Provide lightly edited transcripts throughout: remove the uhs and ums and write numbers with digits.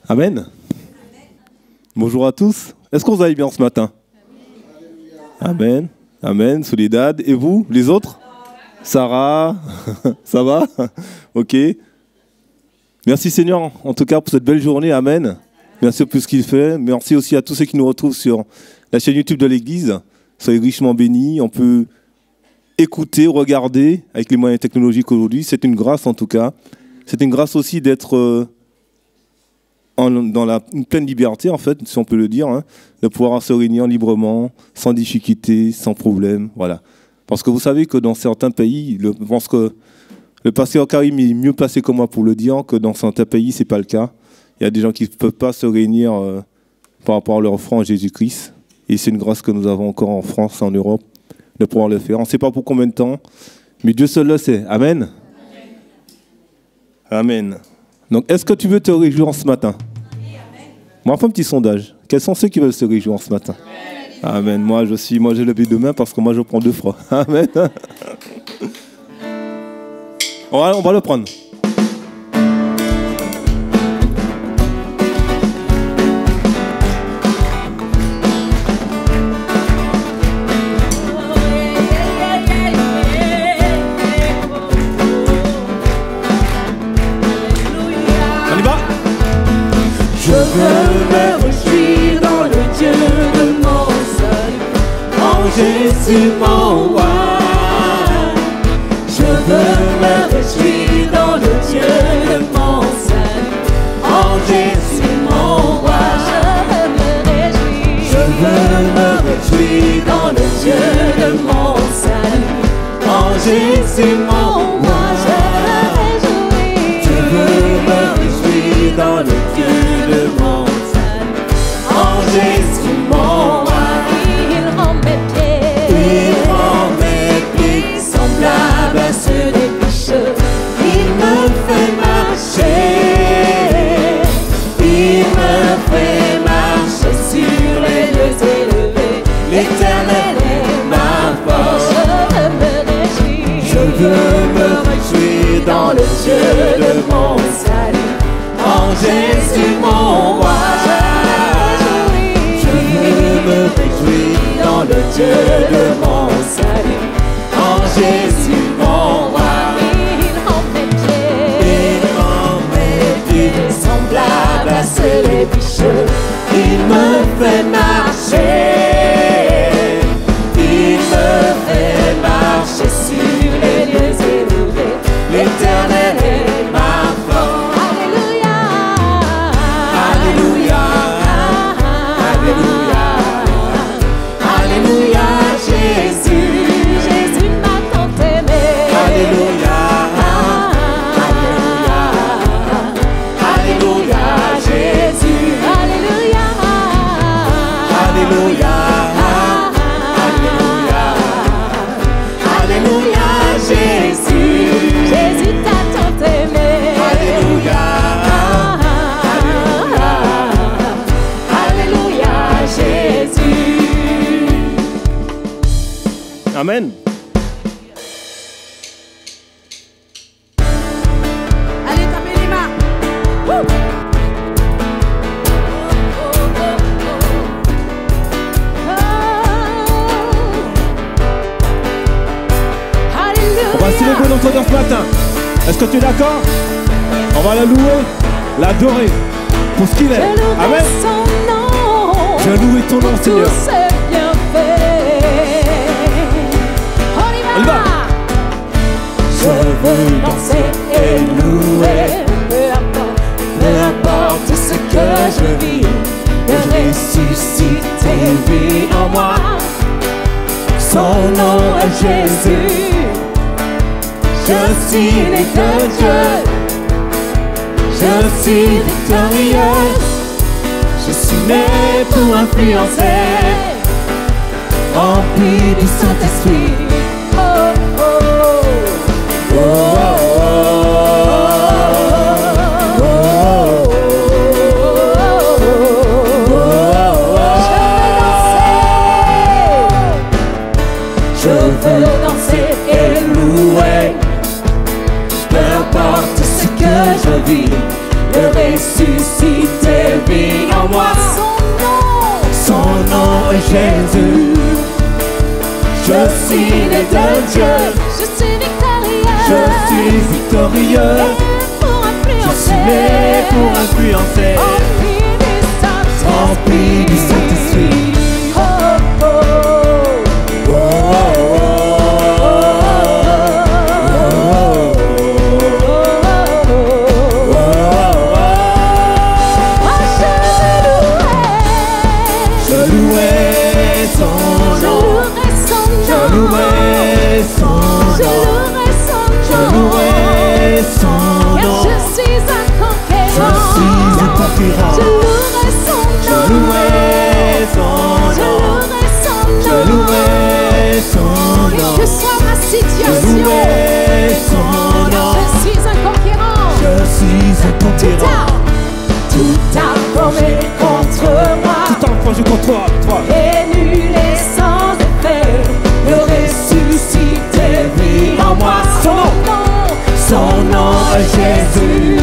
Amen. Bonjour à tous. Est-ce que vous allez bien ce matin? Amen. Amen. Soledad. Et vous, les autres? Sarah, ça va? Ok. Merci Seigneur, en tout cas, pour cette belle journée. Amen. Merci pour ce qu'il fait. Merci aussi à tous ceux qui nous retrouvent sur la chaîne YouTube de l'Église. Soyez richement bénis. On peut écouter, regarder avec les moyens technologiques aujourd'hui. C'est une grâce en tout cas. C'est une grâce aussi d'être dans une pleine liberté, en fait, si on peut le dire, hein, de pouvoir se réunir librement, sans difficulté, sans problème. Voilà. Parce que vous savez que dans certains pays, je pense que le pasteur Karim est mieux placé que moi pour le dire, que dans certains pays, ce n'est pas le cas. Il y a des gens qui ne peuvent pas se réunir par rapport à leur foi en Jésus-Christ. Et c'est une grâce que nous avons encore en France, en Europe, de pouvoir le faire. On ne sait pas pour combien de temps, mais Dieu seul le sait. Amen. Amen. Donc, est-ce que tu veux te réjouir ce matin? Moi, on fait un petit sondage. Quels sont ceux qui veulent se réjouir ce matin? Amen. Moi, j'ai levé deux mains parce que moi, je prends 2 fois. Amen. On va le prendre. On y va. Je veux me réjouir dans le Dieu de mon salut, en Jésus mon roi. Je veux me réjouir dans le Dieu de mon salut, en Jésus mon roi. Je veux me réjouir dans le Dieu de mon salut, en Jésus mon roi. Je veux me réjouir dans le Dieu de mon salut, en Jésus mon roi. Il rend mes pieds semblables à ceux des biches. Il me fait marcher, il me fait marcher sur les lieux élevés. L'Éternel est ma force. Je veux me réjouir dans le Dieu de mon salut, en Jésus mon roi. Je veux me réjouir dans le Dieu de mon salut, en Jésus mon roi. Il rend mes pieds semblables à ceux des biches. Il me fait marcher, il me fait marcher sur les lieux élevés. L'Éternel est ma force. Alléluia, Alléluia, Alléluia, Alléluia, Jésus, Jésus m'a tant aimé. Alléluia, Alléluia, Alléluia, Jésus, Alléluia, Alléluia, Alléluia, Alléluia, Jésus, Jésus t'a tant aimé. Alléluia, Alléluia, Alléluia, Jésus. Amen. Allez, tapez les mains. Wouh. On va célébrer notre Dieu ce matin. Est-ce que tu es d'accord? On va la louer, l'adorer pour ce qu'il est. Amen. Je loue ton nom, Seigneur. On y va. Je veux danser et louer, peu importe ce que je vis, de ressusciter vit en moi. Son nom est Jésus. Je suis né de Dieu, je suis victorieux. Je suis né pour influencer, rempli du Saint-Esprit. Oh, oh, oh, oh, je veux danser et louer, peu importe ce que je vis, de ressusciter en moi. Son nom est Jésus. Je suis né de Dieu. Je suis victorieux. Je suis victorieux. Je suis né pour influencer. Rempli du Saint-Esprit. Tout a formé contre moi. Tout a formé contre toi. Et nul est sans effet. Le ressuscité vit en moi. Son nom est Jésus.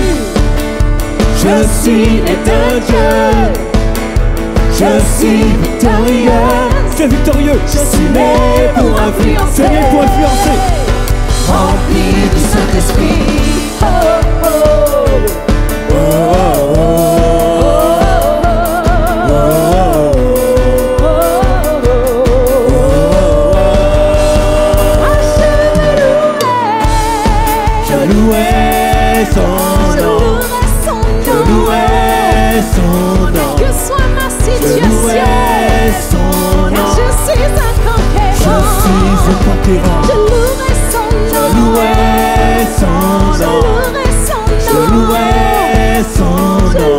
Je suis né de Dieu. Je suis victorieux. Tu es victorieux. Je suis né pour influencer. Rempli du Saint-Esprit. Je louerai son nom. Je louerai son nom.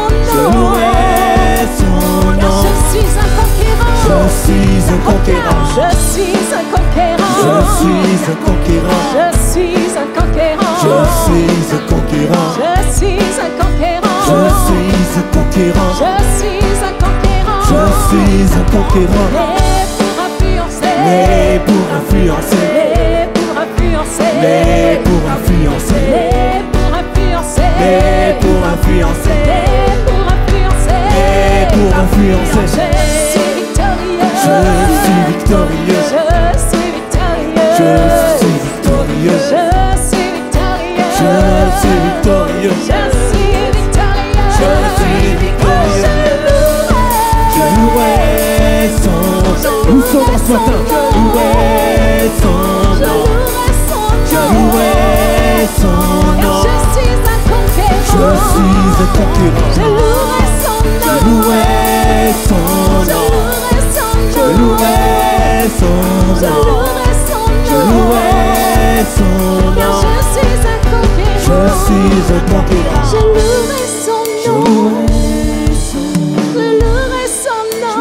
Je louerai son nom. Je suis un conquérant. Je suis un conquérant. Je suis un conquérant. Je suis un conquérant. Je suis un conquérant. Je suis un conquérant. Je suis un conquérant. Je suis un conquérant. Je suis un conquérant. Je suis un conquérant. Mais pour influencer. Mais pour influencer. Mais pour influencer. Mais pour influencer. Mais pour influencer. Mais pour influencer. Mais pour influencer. Mais pour influencer. Je suis victorieux. Je suis victorieux. Je suis victorieux. Je suis victorieux. Je suis victorieux. Je suis victorieux. Je suis victorieux. Je louerai son nom. Nous sommes ce matin. Je louerai son nom. Je louerai son nom. Je suis un conquérant. Je suis un conquérant. Je louerai son nom. Je louerai son nom. Je louerai son nom. Je louerai son nom. Je suis un conquérant. Je suis un conquérant. Je louerai son Je nom. louerai son nom.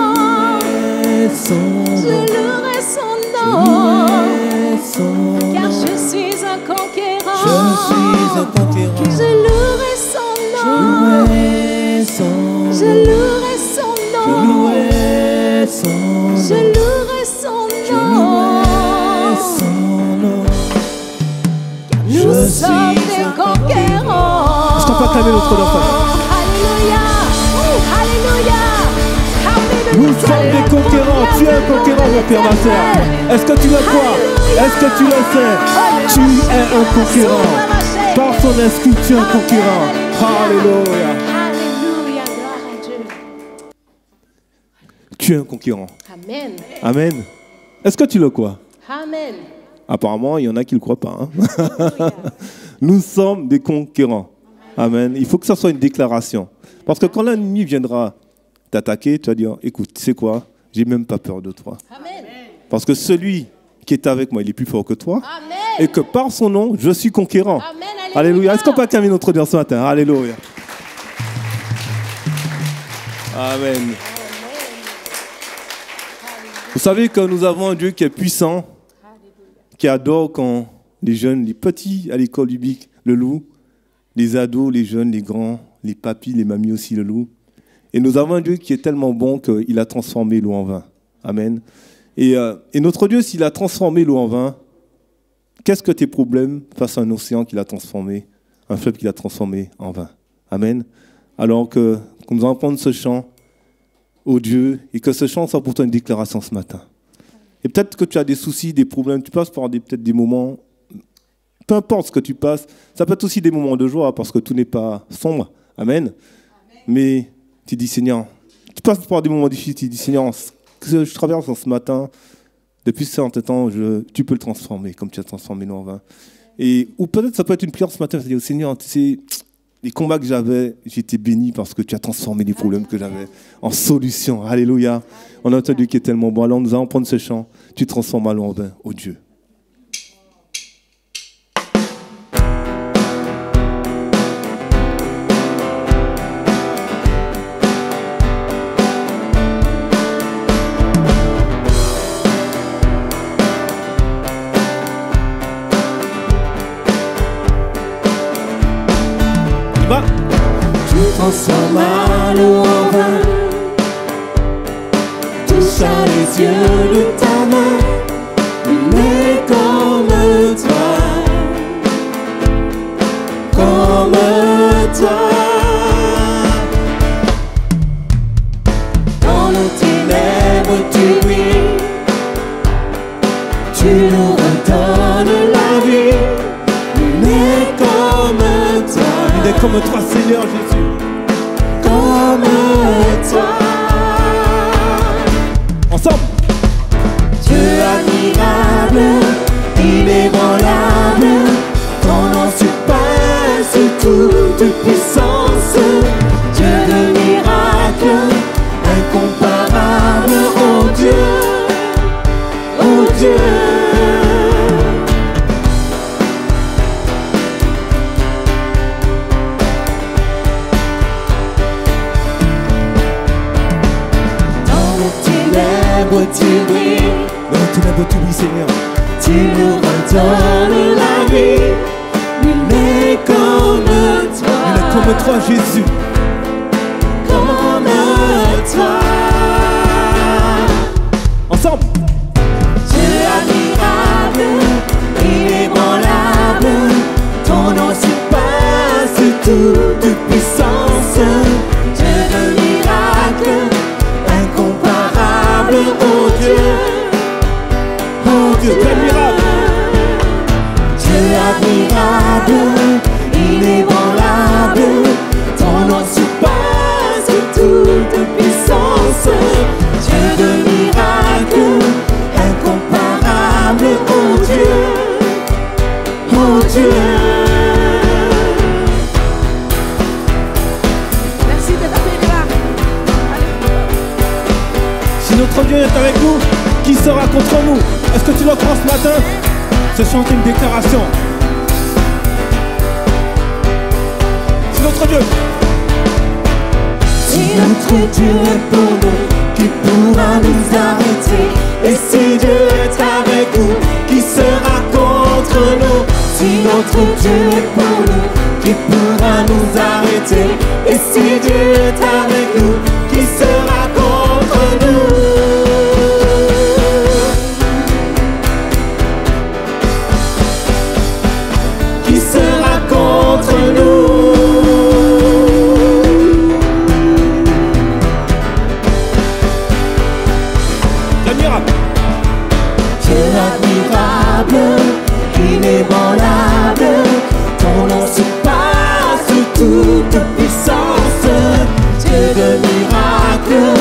Je louerai son nom. Je louerai son nom. Car je suis un conquérant. Je suis un conquérant. Je louerai son Je nom. louerai son nom. Je louerai son Je nom. louerai son nom. Je louerai son Je louerai nom. son nom. Nous sommes des conquérants. Je t'en peux acclamer notre nom. Alléluia. Alléluia. Nous sommes des conquérants. Tu es un conquérant, mon père, ma soeur. Est-ce que tu le crois? Est-ce que tu le sais? Tu es un conquérant. Par son esprit, tu es un conquérant. Alléluia. Alléluia. Gloire à Dieu. Tu es un conquérant. Amen. Amen. Est-ce que tu le crois? Amen. Apparemment, il y en a qui ne le croient pas. Hein. Nous sommes des conquérants. Amen. Il faut que ça soit une déclaration. Parce que quand l'ennemi viendra t'attaquer, tu vas dire, écoute, tu sais quoi? J'ai même pas peur de toi. Amen. Parce que celui qui est avec moi, il est plus fort que toi. Amen. Et que par son nom, je suis conquérant. Amen. Alléluia. Est-ce qu'on peut acclamer notre Dieu ce matin? Alléluia. Amen. Vous savez que nous avons un Dieu qui est puissant, qui adore quand les jeunes, les petits à l'école biblique le louent, les ados, les jeunes, les grands, les papis, les mamies aussi le louent. Et nous avons un Dieu qui est tellement bon qu'il a transformé l'eau en vin. Amen. Et notre Dieu, s'il a transformé l'eau en vin, qu'est-ce que tes problèmes face à un océan qu'il a transformé, un fleuve qu'il a transformé en vin? Amen. Alors que que nous allons prendre ce chant au Dieu et que ce chant soit pour toi une déclaration ce matin. Et peut-être que tu as des soucis, des problèmes, tu passes par peut-être des moments, peu importe ce que tu passes, ça peut être aussi des moments de joie parce que tout n'est pas sombre. Amen. Mais tu dis Seigneur, tu passes par des moments difficiles, tu dis Seigneur, ce que je traverse ce matin, depuis ce certain temps, tu peux le transformer comme tu as transformé l'eau en vin. Ou peut-être ça peut être une prière ce matin, c'est dire Seigneur, tu sais, les combats que j'avais, j'étais béni parce que tu as transformé les problèmes que j'avais en solution. Alléluia. On a entendu qui est tellement bon. Alors nous allons prendre ce chant. Tu transformes l'eau en vin, oh Dieu. Transforme l'eau en vin, touche à les yeux de ta main, mais comme toi, dans nos ténèbres tu brilles, tu nous redonnes la vie, mais comme toi, Il est comme toi Seigneur Jésus. comme toi. Ensemble. Dieu admirable, inébranlable, ton nom surpasse toute puissance. Dieu de miracles, incomparable, oh Dieu, oh Dieu. Tu brilles, Dans tes ténèbres, tu brilles, Seigneur. tu nous redonnes la vie, mais comme toi, Il est comme toi, Jésus. comme toi. Ensemble. Dieu admirable, inébranlable, ton nom surpasse toute puissance. Dieu de miracles, incomparable, oh Dieu, oh Dieu, admirable. Dieu admirable, inébranlable, ton nom surpasse toute puissance. Dieu de miracles, incomparable, oh Dieu, oh Dieu. Merci de taper là. Si notre Dieu est avec nous, qui sera contre nous? Est-ce que tu dois croire ce matin? Se chanter une déclaration. Si notre Dieu. Si notre Dieu est pour nous, qui pourra nous arrêter? Et si Dieu est avec nous, qui sera contre nous? Si notre Dieu est pour nous, qui pourra nous arrêter? Et si Dieu est avec nous, qui sera contre nous? Qui sera contre nous? Admirable. Dieu admirable, inébranlable, ton nom surpasse toute puissance. Dieu de miracles,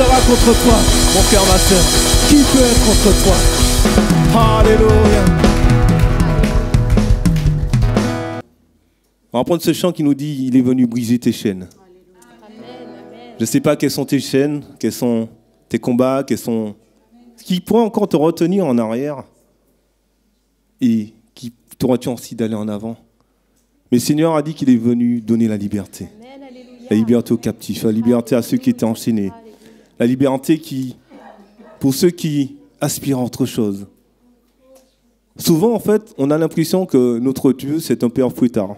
sera contre toi, mon frère, ma soeur? Qui peut être contre toi? Alléluia. On va prendre ce chant qui nous dit, il est venu briser tes chaînes. Je ne sais pas quelles sont tes chaînes, quels sont tes combats, quels sont... ce qui pourrait encore te retenir en arrière et qui te retient aussi d'aller en avant. Mais le Seigneur a dit qu'il est venu donner la liberté. La liberté aux captifs, la liberté à ceux qui étaient enchaînés. La liberté pour ceux qui aspirent à autre chose. Souvent, en fait, on a l'impression que notre Dieu, c'est un père fouettard.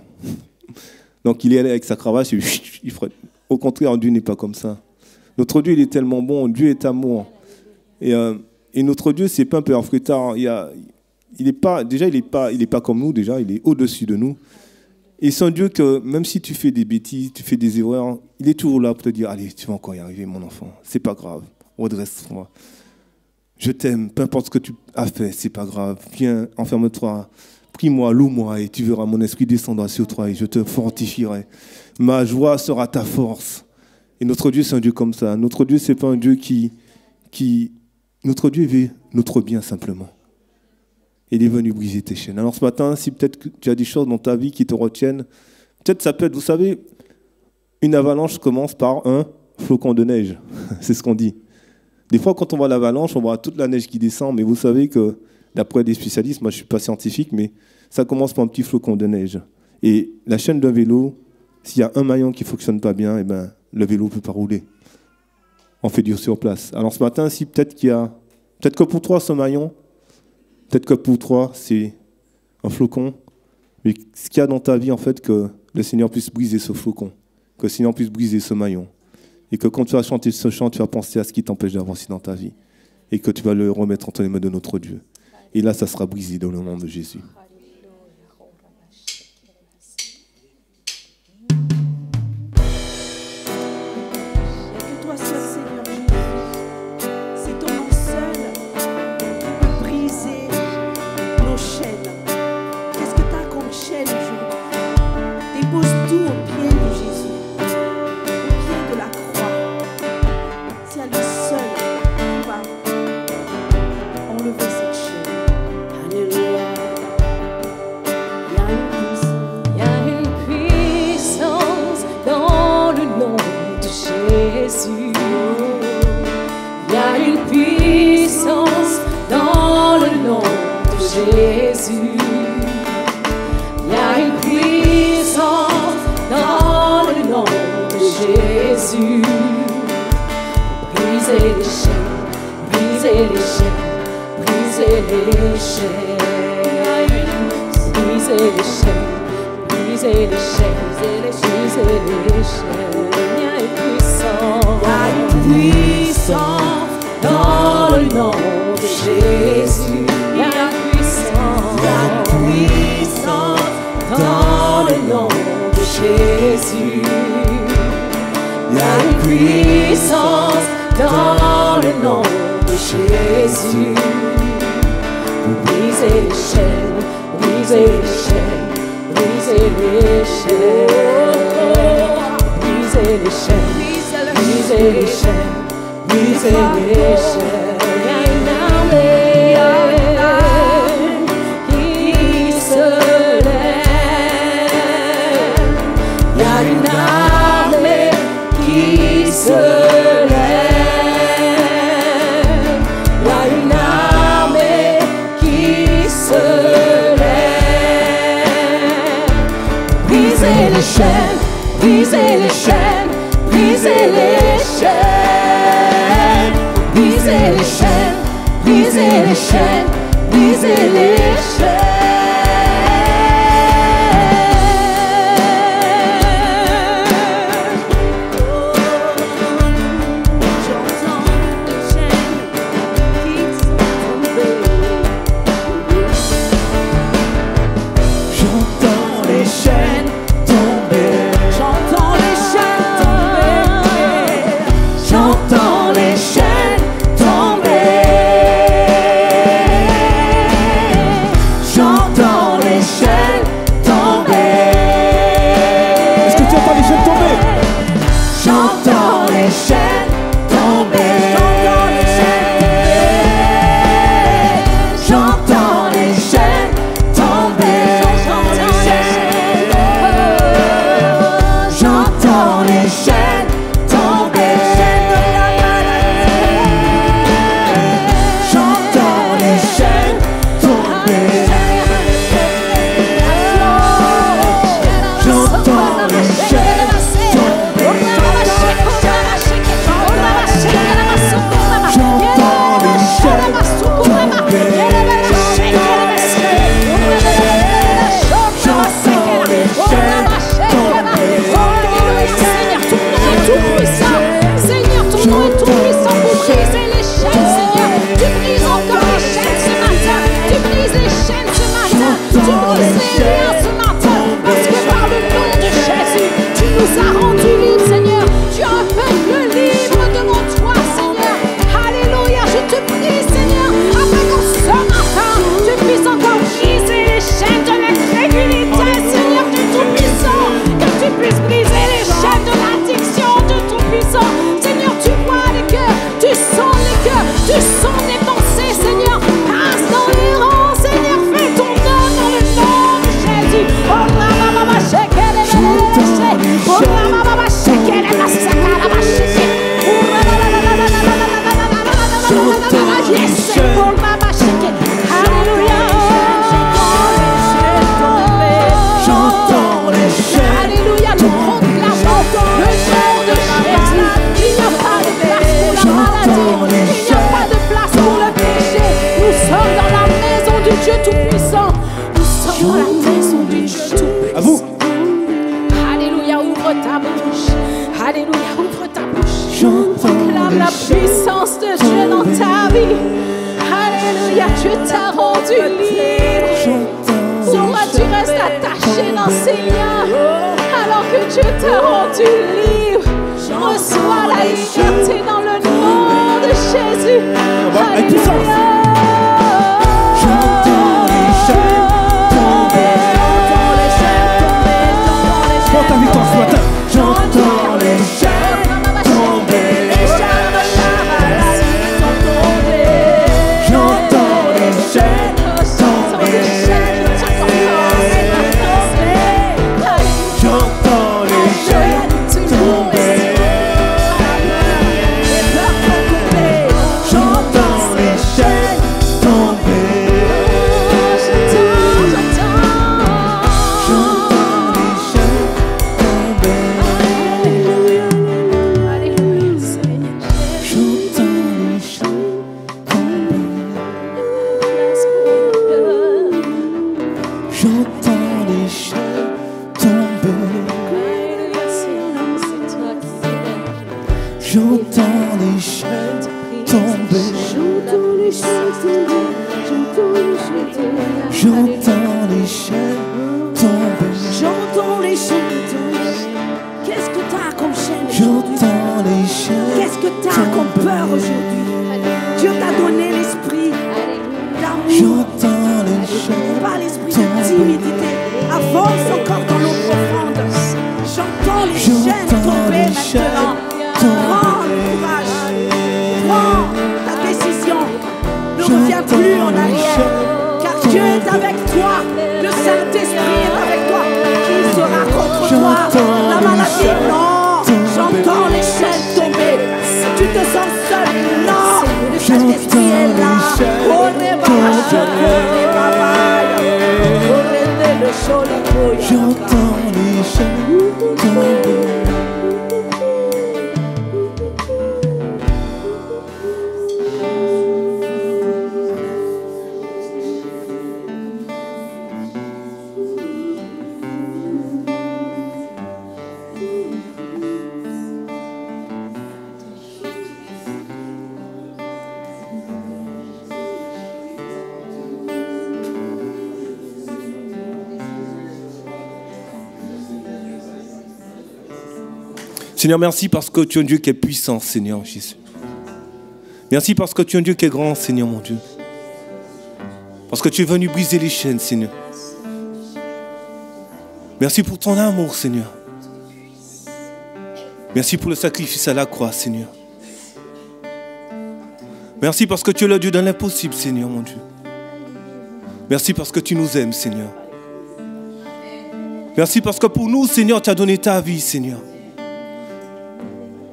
Donc, il est allé avec sa cravache, il ferait... Au contraire, Dieu n'est pas comme ça. Notre Dieu, il est tellement bon. Dieu est amour. Et notre Dieu, c'est pas un père fouettard. Il est pas comme nous, déjà. Il est au-dessus de nous. Et c'est un Dieu que, même si tu fais des bêtises, tu fais des erreurs, il est toujours là pour te dire, allez, tu vas encore y arriver, mon enfant. C'est pas grave. Redresse-toi. Je t'aime. Peu importe ce que tu as fait, c'est pas grave. Viens, enferme-toi. Prie-moi, loue-moi, et tu verras mon esprit descendra sur toi, et je te fortifierai. Ma joie sera ta force. Et notre Dieu, c'est un Dieu comme ça. Notre Dieu, c'est pas un Dieu qui... Notre Dieu veut notre bien, simplement. Il est venu briser tes chaînes. Alors ce matin, si peut-être que tu as des choses dans ta vie qui te retiennent, peut-être ça peut être, vous savez, une avalanche commence par un flocon de neige. C'est ce qu'on dit. Des fois, quand on voit l'avalanche, on voit toute la neige qui descend, mais vous savez que, d'après des spécialistes, moi je ne suis pas scientifique, mais ça commence par un petit flocon de neige. Et la chaîne d'un vélo, s'il y a un maillon qui ne fonctionne pas bien, eh ben, le vélo ne peut pas rouler. On fait dur sur place. Alors ce matin, si peut-être que pour toi, ce maillon, peut-être que pour toi, c'est un flocon, mais ce qu'il y a dans ta vie, en fait, que le Seigneur puisse briser ce flocon, que le Seigneur puisse briser ce maillon, et que quand tu vas chanter ce chant, tu vas penser à ce qui t'empêche d'avancer dans ta vie, et que tu vas le remettre entre les mains de notre Dieu. Et là, ça sera brisé dans le nom de Jésus. J'entends les chaînes tomber. la terre sont du Dieu À vous. tout-puissant. Alléluia, ouvre ta bouche. Alléluia, ouvre ta bouche. Proclame la puissance de Dieu dans ta vie. Alléluia, Dieu t'a rendu libre. Pourquoi tu restes attaché dans ces liens alors que Dieu t'a rendu libre? Reçois la liberté dans le nom de Jésus. Alléluia. Prends ta victoire ce matin. J'entends les chaînes tomber. J'entends les chaînes tomber. J'entends les chaînes tomber. J'entends les chaînes tomber. J'entends les chaînes tomber. Alléluia, Seigneur. J'entends les chaînes tomber. J'entends les chaînes tomber. Alléluia, Seigneur, c'est toi qui libères. J'entends les chaînes tomber. J'entends les chaînes tomber. J'entends les chaînes tomber. J'entends les chaînes tomber. J'entends les chaînes tomber. Qu'est-ce que t'as comme chaîne aujourd'hui? J'entends les chaînes. Qu'est-ce que t'as comme peur aujourd'hui? Dieu t'a donné l'esprit d'amour, J'entends les chaînes. pas l'esprit de timidité. Avance encore dans l'eau profonde. J'entends les chaînes J'entends tomber les maintenant. chaînes Prends courage. Prends ta décision. Ne reviens plus en arrière. Car Dieu est avec toi. Le Saint-Esprit est avec toi. Qui sera contre toi? La maladie, non. J'entends les chaînes tomber. Tu te sens seul? Non. Le Saint-Esprit est là. J'entends les chaînes tomber. Seigneur, merci parce que tu es un Dieu qui est puissant, Seigneur Jésus. Merci parce que tu es un Dieu qui est grand, Seigneur mon Dieu. Parce que tu es venu briser les chaînes, Seigneur. Merci pour ton amour, Seigneur. Merci pour le sacrifice à la croix, Seigneur. Merci parce que tu es le Dieu de l'impossible, Seigneur mon Dieu. Merci parce que tu nous aimes, Seigneur. Merci parce que pour nous, Seigneur, tu as donné ta vie, Seigneur.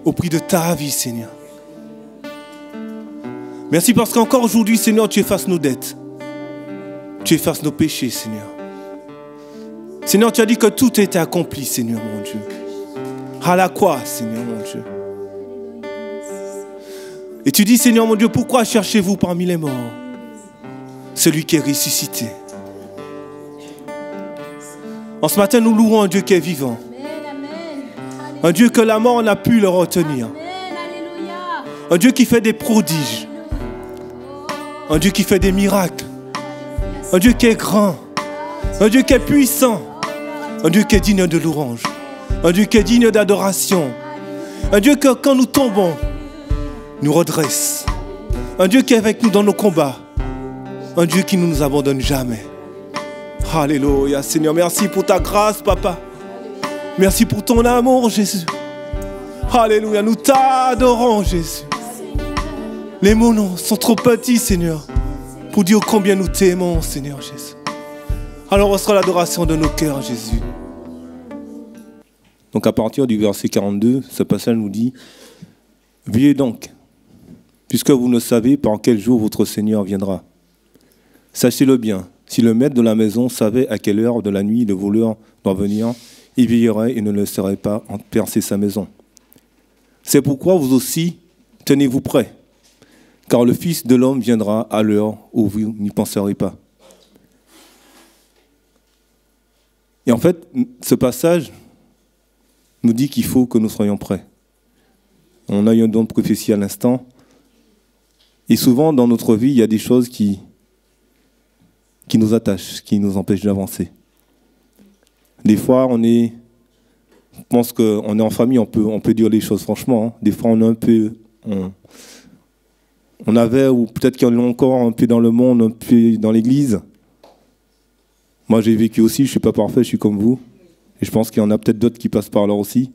Au prix de ta vie, Seigneur. Merci parce qu'encore aujourd'hui, Seigneur, tu effaces nos dettes. Tu effaces nos péchés, Seigneur. Seigneur, tu as dit que tout était accompli, Seigneur, mon Dieu. À la croix, Seigneur, mon Dieu. Et tu dis, Seigneur, mon Dieu, pourquoi cherchez-vous parmi les morts celui qui est ressuscité? En ce matin, nous louons un Dieu qui est vivant. Un Dieu que la mort n'a pu le retenir. Un Dieu qui fait des prodiges. Un Dieu qui fait des miracles. Un Dieu qui est grand. Un Dieu qui est puissant. Un Dieu qui est digne de louange. Un Dieu qui est digne d'adoration. Un Dieu que quand nous tombons, nous redresse. Un Dieu qui est avec nous dans nos combats. Un Dieu qui ne nous abandonne jamais. Alléluia, Seigneur. Merci pour ta grâce, Papa. Merci pour ton amour, Jésus. Alléluia, nous t'adorons, Jésus. Les mots sont trop petits, Seigneur, pour dire combien nous t'aimons, Seigneur Jésus. Alors reçois l'adoration de nos cœurs, Jésus. Donc à partir du verset 42, ce passage nous dit « Veillez donc, puisque vous ne savez par quel jour votre Seigneur viendra. Sachez-le bien, si le maître de la maison savait à quelle heure de la nuit le voleur doit venir, il veillerait et ne laisserait pas percer sa maison. C'est pourquoi vous aussi, tenez-vous prêts, car le Fils de l'homme viendra à l'heure où vous n'y penserez pas. Et en fait, ce passage nous dit qu'il faut que nous soyons prêts. On a eu un don de prophétie à l'instant. Et souvent, dans notre vie, il y a des choses qui nous attachent, qui nous empêchent d'avancer. Des fois, je pense qu'on est en famille, on peut dire les choses franchement. Hein. Des fois, on est un peu... On avait, ou peut-être qu'il y en a encore un peu dans le monde, un peu dans l'église. Moi, j'ai vécu aussi, je ne suis pas parfait, je suis comme vous. Et je pense qu'il y en a peut-être d'autres qui passent par là aussi.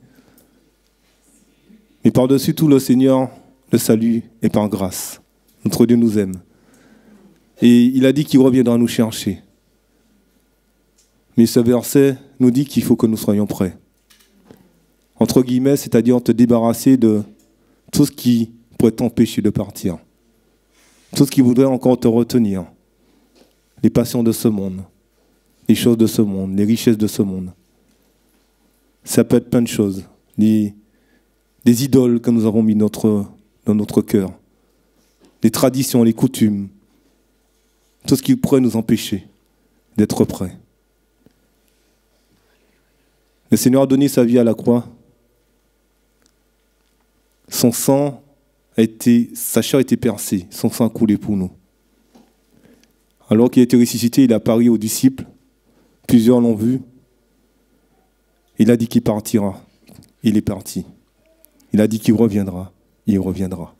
Mais par-dessus tout, le Seigneur, le salut est par grâce. Notre Dieu nous aime. Et il a dit qu'il reviendra nous chercher. Mais ce verset nous dit qu'il faut que nous soyons prêts. Entre guillemets, c'est-à-dire te débarrasser de tout ce qui pourrait t'empêcher de partir. Tout ce qui voudrait encore te retenir. Les passions de ce monde, les choses de ce monde, les richesses de ce monde. Ça peut être plein de choses. Des idoles que nous avons mis dans notre cœur. Les traditions, les coutumes. Tout ce qui pourrait nous empêcher d'être prêts. Le Seigneur a donné sa vie à la croix. Son sang sa chair a été percée, son sang a coulé pour nous. Alors qu'il a été ressuscité, il a apparu aux disciples. Plusieurs l'ont vu. Il a dit qu'il partira. Il est parti. Il a dit qu'il reviendra. Il reviendra.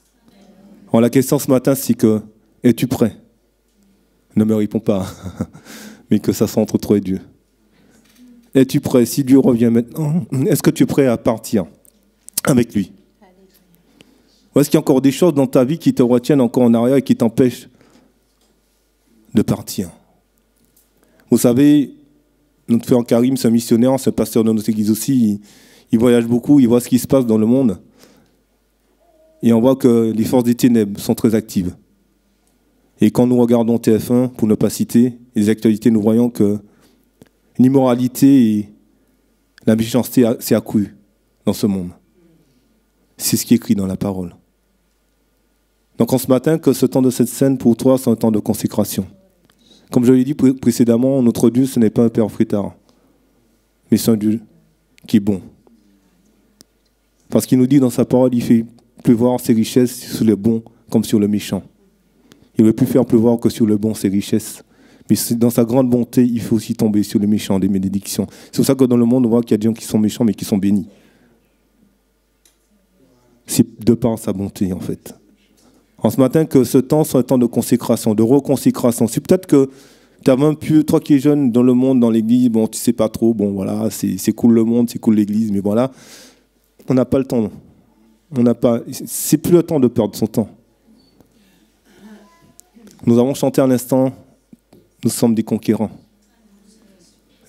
Alors la question ce matin, c'est que, es-tu prêt? Ne me réponds pas, mais que ça soit entre toi et Dieu. Es-tu prêt? Si Dieu revient maintenant, est-ce que tu es prêt à partir avec lui? Ou est-ce qu'il y a encore des choses dans ta vie qui te retiennent encore en arrière et qui t'empêchent de partir? Vous savez, notre frère Karim, c'est un missionnaire, c'est un pasteur de notre église aussi, il voyage beaucoup, il voit ce qui se passe dans le monde. Et on voit que les forces des ténèbres sont très actives. Et quand nous regardons TF1, pour ne pas citer les actualités, nous voyons que l'immoralité et la méchanceté s'est accrue dans ce monde. C'est ce qui est écrit dans la parole. Donc en ce matin, que ce temps de cette scène pour toi, c'est un temps de consécration. Comme je l'ai dit précédemment, notre Dieu, ce n'est pas un père fritard, mais c'est un Dieu qui est bon. Parce qu'il nous dit dans sa parole, il fait pleuvoir ses richesses sur le bon comme sur le méchant. Il ne veut plus faire pleuvoir que sur le bon ses richesses. Mais dans sa grande bonté, il faut aussi tomber sur le méchant des bénédictions. C'est pour ça que dans le monde, on voit qu'il y a des gens qui sont méchants, mais qui sont bénis. C'est de par sa bonté, en fait. En ce matin, que ce temps soit un temps de consécration, de reconsécration. C'est peut-être que tu as un peu, toi qui es jeune dans le monde, dans l'église, bon, tu ne sais pas trop, bon, voilà, c'est cool le monde, c'est cool l'église, mais voilà, on n'a pas le temps. C'est plus le temps de perdre son temps. Nous avons chanté à l'instant, nous sommes des conquérants.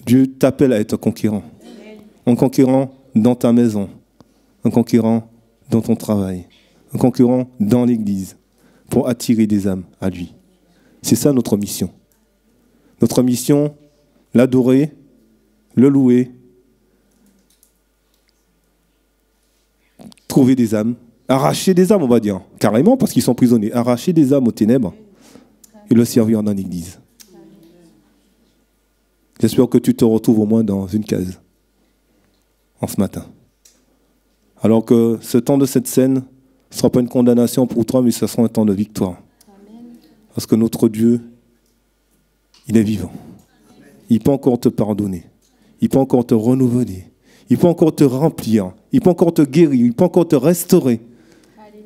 Dieu t'appelle à être conquérant. Un conquérant dans ta maison, un conquérant dans ton travail, un conquérant dans l'église, pour attirer des âmes à lui. C'est ça notre mission. Notre mission, l'adorer, le louer, trouver des âmes, arracher des âmes, on va dire, carrément, parce qu'ils sont prisonniers, arracher des âmes aux ténèbres et le servir dans l'église. J'espère que tu te retrouves au moins dans une case en ce matin. Alors que ce temps de cette scène ne sera pas une condamnation pour toi, mais ce sera un temps de victoire. Amen. Parce que notre Dieu, il est vivant. Il peut encore te pardonner. Il peut encore te renouveler. Il peut encore te remplir. Il peut encore te guérir. Il peut encore te restaurer.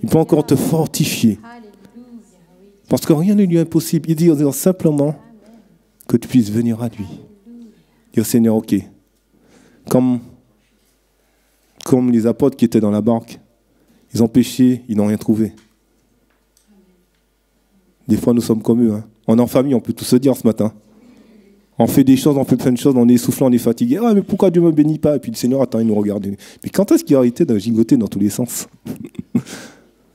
Il peut encore te fortifier. Parce que rien ne lui est impossible. Il dit simplement que tu puisses venir à lui. Dire Seigneur, ok. Comme les apôtres qui étaient dans la barque, ils ont péché, ils n'ont rien trouvé. Des fois, nous sommes comme eux. Hein. On est en famille, on peut tout se dire ce matin. On fait des choses, on fait plein de choses, on est essoufflé, on est fatigué. Ah, mais pourquoi Dieu ne me bénit pas? Et puis le Seigneur, attends, il nous regarde. Mais quand est-ce qu'il a arrêté de gigoter dans tous les sens?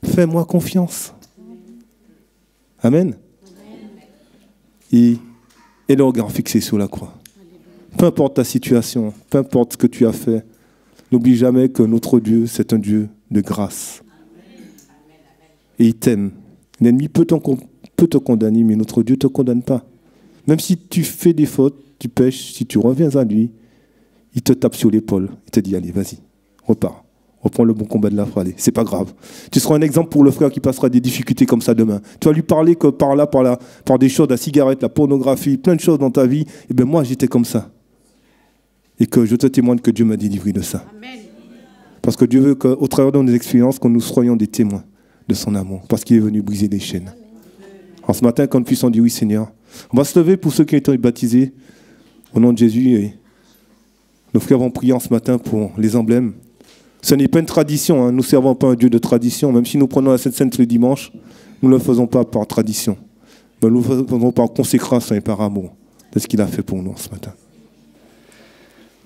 Fais-moi confiance. Amen. Et le regard fixé sur la croix. Peu importe ta situation, peu importe ce que tu as fait, n'oublie jamais que notre Dieu, c'est un Dieu de grâce. Et il t'aime. L'ennemi peut te condamner, mais notre Dieu ne te condamne pas. Même si tu fais des fautes, tu pèches, si tu reviens à lui, il te tape sur l'épaule, il te dit, allez, vas-y, repars. Reprends le bon combat de la foi, allez, c'est pas grave. Tu seras un exemple pour le frère qui passera des difficultés comme ça demain. Tu vas lui parler que par des choses, la cigarette, la pornographie, plein de choses dans ta vie. Et bien moi, j'étais comme ça. Et que je te témoigne que Dieu m'a délivré de ça. Amen. Parce que Dieu veut qu'au travers de nos expériences, que nous soyons des témoins de son amour. Parce qu'il est venu briser les chaînes. En ce matin, quand nous puissions dire oui Seigneur, on va se lever pour ceux qui ont été baptisés au nom de Jésus. Et nos frères vont prier en ce matin pour les emblèmes. Ce n'est pas une tradition, hein. Nous ne servons pas un Dieu de tradition. Même si nous prenons la Sainte le dimanche, nous ne le faisons pas par tradition. Mais nous le faisons par consécration et par amour de ce qu'il a fait pour nous ce matin.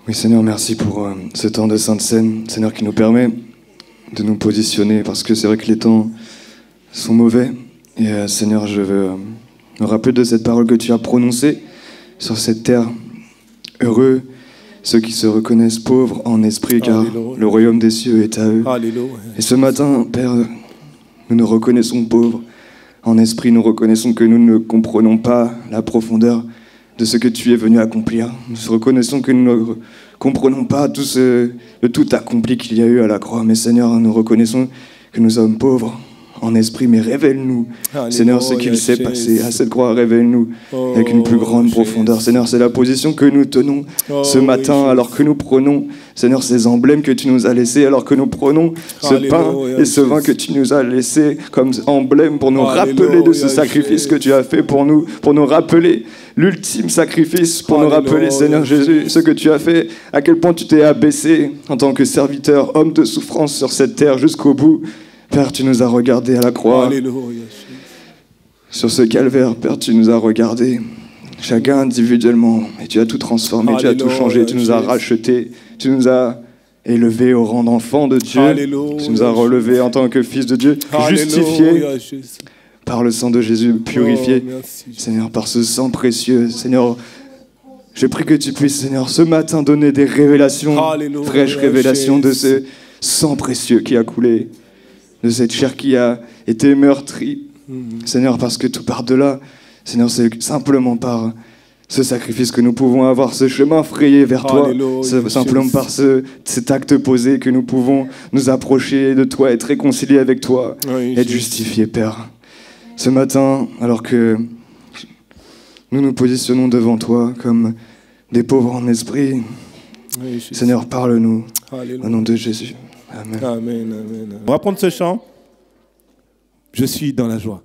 Oui Seigneur, merci pour ce temps de Sainte Seine, Seigneur, qui nous permet de nous positionner, parce que c'est vrai que les temps sont mauvais. Et Seigneur, je veux me rappeler de cette parole que tu as prononcée sur cette terre. Heureux ceux qui se reconnaissent pauvres en esprit, car Alléluia. Le royaume des cieux est à eux. Alléluia. Et ce matin, Père, nous nous reconnaissons pauvres en esprit. Nous reconnaissons que nous ne comprenons pas la profondeur de ce que tu es venu accomplir. Nous reconnaissons que nous ne comprenons pas le tout accompli qu'il y a eu à la croix. Mais Seigneur, nous reconnaissons que nous sommes pauvres en esprit, mais révèle-nous, Seigneur, ce qu'il s'est passé à cette croix. Révèle-nous avec une plus grande profondeur. Seigneur, c'est la position que nous tenons ce matin, alors que nous prenons, Seigneur, ces emblèmes que tu nous as laissés, alors que nous prenons ce pain et ce vin que tu nous as laissés comme emblème pour nous rappeler de ce sacrifice que tu as fait pour nous rappeler l'ultime sacrifice, pour nous rappeler, Seigneur Jésus, ce que tu as fait, à quel point tu t'es abaissé en tant que serviteur, homme de souffrance sur cette terre jusqu'au bout. Père, tu nous as regardés à la croix. Alléluia. Sur ce calvaire, Père, tu nous as regardés, chacun individuellement, et tu as tout transformé, Alléluia. Tu as tout changé, tu nous as rachetés, tu nous as élevés au rang d'enfants de Dieu, Alléluia. Tu nous as relevés en tant que fils de Dieu, justifiés par le sang de Jésus, purifiés, Seigneur, par ce sang précieux. Seigneur, je prie que tu puisses, Seigneur, ce matin donner des révélations, Alléluia. Fraîches révélations de ce sang précieux qui a coulé, de cette chair qui a été meurtrie. Seigneur, parce que tout part de là, Seigneur, c'est simplement par ce sacrifice que nous pouvons avoir ce chemin frayé vers toi. C'est simplement par cet acte posé que nous pouvons nous approcher de toi, être réconciliés avec toi, être justifiés, Père. Ce matin, alors que nous nous positionnons devant toi comme des pauvres en esprit, Seigneur, parle-nous au nom de Jésus. Amen. Amen, amen. On va prendre ce chant. Je suis dans la joie.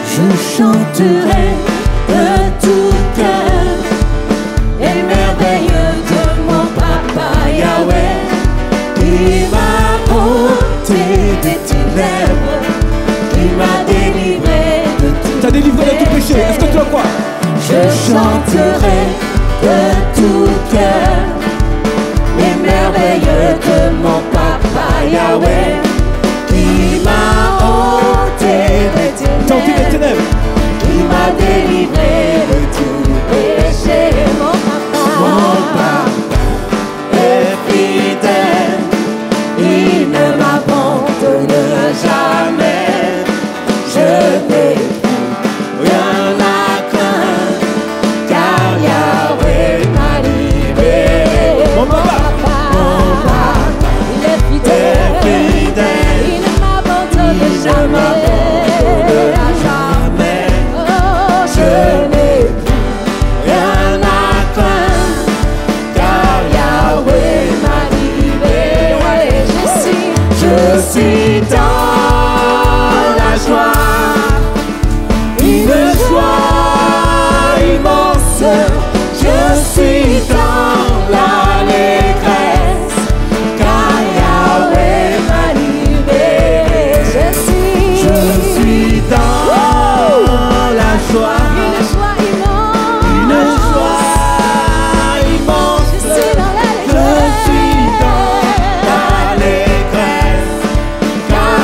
Je chanterai de tout cœur les merveilleux de mon papa Yahweh, qui m'a ôté des ténèbres, qui m'a délivré de tout. T'as délivré de tout péché. Est-ce que tu le crois? Je chanterai de tout cœur les merveilleux de mon papa Yahweh, qui m'a ôté des ténèbres, qui m'a délivré de tout péché. Mon papa est fidèle, il ne m'abandonnera jamais. Je n'ai plus rien à craindre, car Yahweh m'a libéré. Mon papa, il est fidèle, il ne m'abandonne jamais. Je suis dans la joie, une joie immense. Je suis dans l'allégresse, car Yahweh m'a libéré. Je suis dans la joie, une joie immense, une joie immense. Je suis dans l'allégresse, car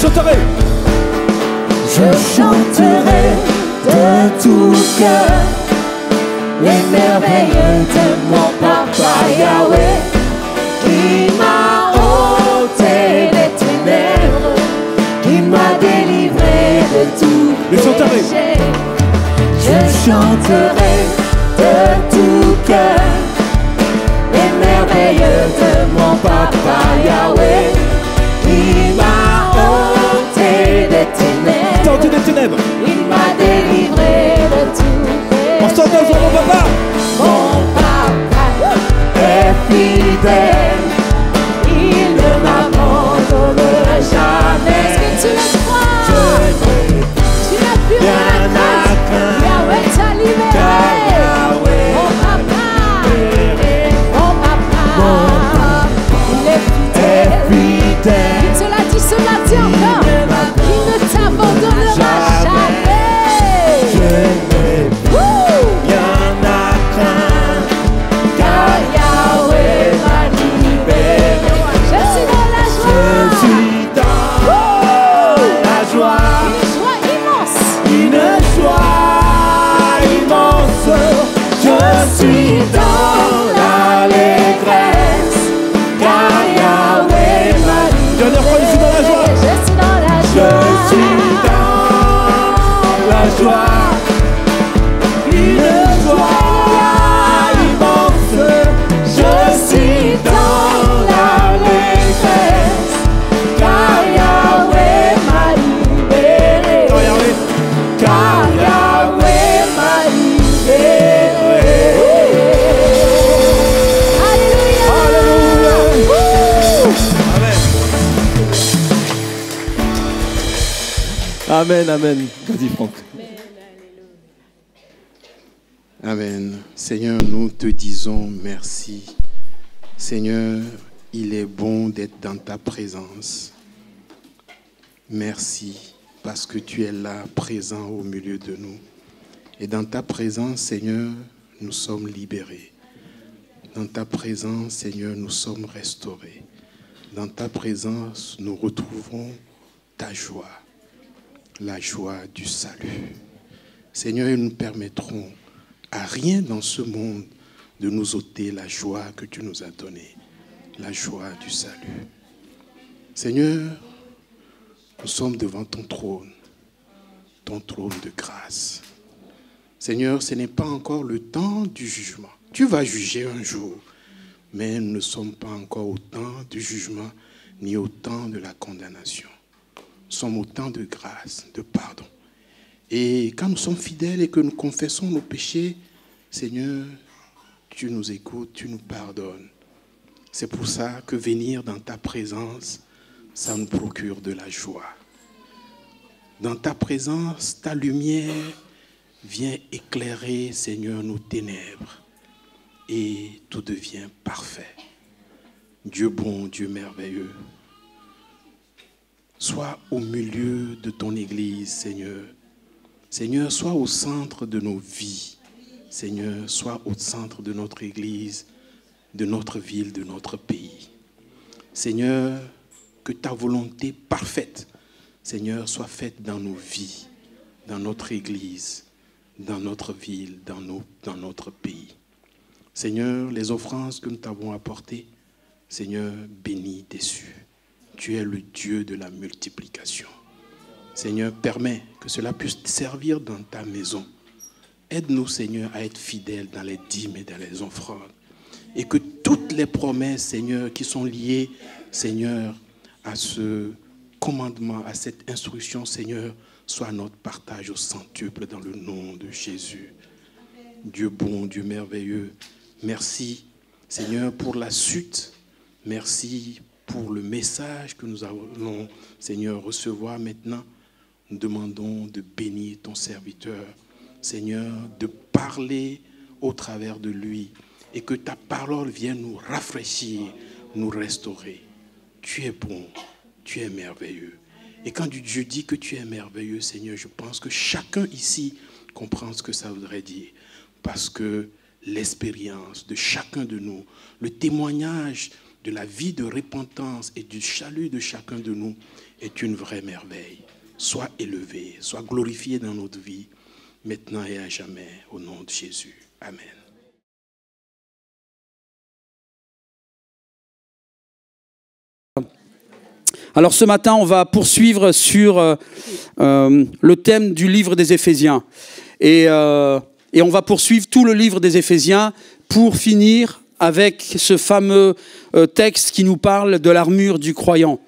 chanterai. Je chanterai de tout cœur les merveilles de mon papa Yahweh, qui m'a ôté des ténèbres, qui m'a délivré de tout péché. Je chanterai de tout cœur les merveilles de mon papa Yahweh, qui m'a ôté des ténèbres, il m'a délivré de tout péché. Ensemble, mon papa. Mon papa est fidèle, il ne m'abandonnera jamais. Est-ce que tu le crois? Tu n'as plus rien à craindre. Yahweh t'a libéré. Mon papa, il est fidèle. Il te l'a dit ce matin encore. Il ne t'abandonnera jamais. Je suis dans l'allégresse, car Yahweh m'a libéré. Dernière fois, je suis dans la joie. Je suis dans la joie. Je suis dans la joie, une joie immense. Je suis dans l'allégresse, car Yahweh m'a libéré. Car Yahweh m'a libéré. Amen, amen. Vas-y, Franck. Amen. Seigneur, nous te disons merci. Seigneur, il est bon d'être dans ta présence. Merci parce que tu es là, présent au milieu de nous. Et dans ta présence, Seigneur, nous sommes libérés. Dans ta présence, Seigneur, nous sommes restaurés. Dans ta présence, nous retrouvons ta joie, la joie du salut. Seigneur, nous ne permettrons à rien dans ce monde de nous ôter la joie que tu nous as donnée, la joie du salut. Seigneur, nous sommes devant ton trône de grâce. Seigneur, ce n'est pas encore le temps du jugement. Tu vas juger un jour, mais nous ne sommes pas encore au temps du jugement, ni au temps de la condamnation. Nous sommes au temps de grâce, de pardon. Et quand nous sommes fidèles et que nous confessons nos péchés, Seigneur, tu nous écoutes, tu nous pardonnes. C'est pour ça que venir dans ta présence, ça nous procure de la joie. Dans ta présence, ta lumière vient éclairer, Seigneur, nos ténèbres. Et tout devient parfait. Dieu bon, Dieu merveilleux. Sois au milieu de ton Église, Seigneur. Seigneur, sois au centre de nos vies. Seigneur, sois au centre de notre Église, de notre ville, de notre pays. Seigneur, que ta volonté parfaite, Seigneur, soit faite dans nos vies, dans notre Église, dans notre ville, dans notre pays. Seigneur, les offrandes que nous t'avons apportées, Seigneur, bénis dessus. Tu es le Dieu de la multiplication. Seigneur, permets que cela puisse servir dans ta maison. Aide-nous, Seigneur, à être fidèles dans les dîmes et dans les offrandes. Et que toutes les promesses, Seigneur, qui sont liées, Seigneur, à ce commandement, à cette instruction, Seigneur, soient notre partage au centuple dans le nom de Jésus. Dieu bon, Dieu merveilleux, merci, Seigneur, pour la suite. Merci pour le message que nous allons, Seigneur, recevoir maintenant. Nous demandons de bénir ton serviteur, Seigneur, de parler au travers de lui et que ta parole vienne nous rafraîchir, nous restaurer. Tu es bon, tu es merveilleux. Et quand Dieu dit que tu es merveilleux, Seigneur, je pense que chacun ici comprend ce que ça voudrait dire. Parce que l'expérience de chacun de nous, le témoignage de la vie de repentance et du salut de chacun de nous est une vraie merveille. Sois élevé, sois glorifié dans notre vie, maintenant et à jamais, au nom de Jésus. Amen. Alors ce matin, on va poursuivre sur le thème du livre des Éphésiens. Et on va poursuivre tout le livre des Éphésiens pour finir avec ce fameux texte qui nous parle de l'armure du croyant.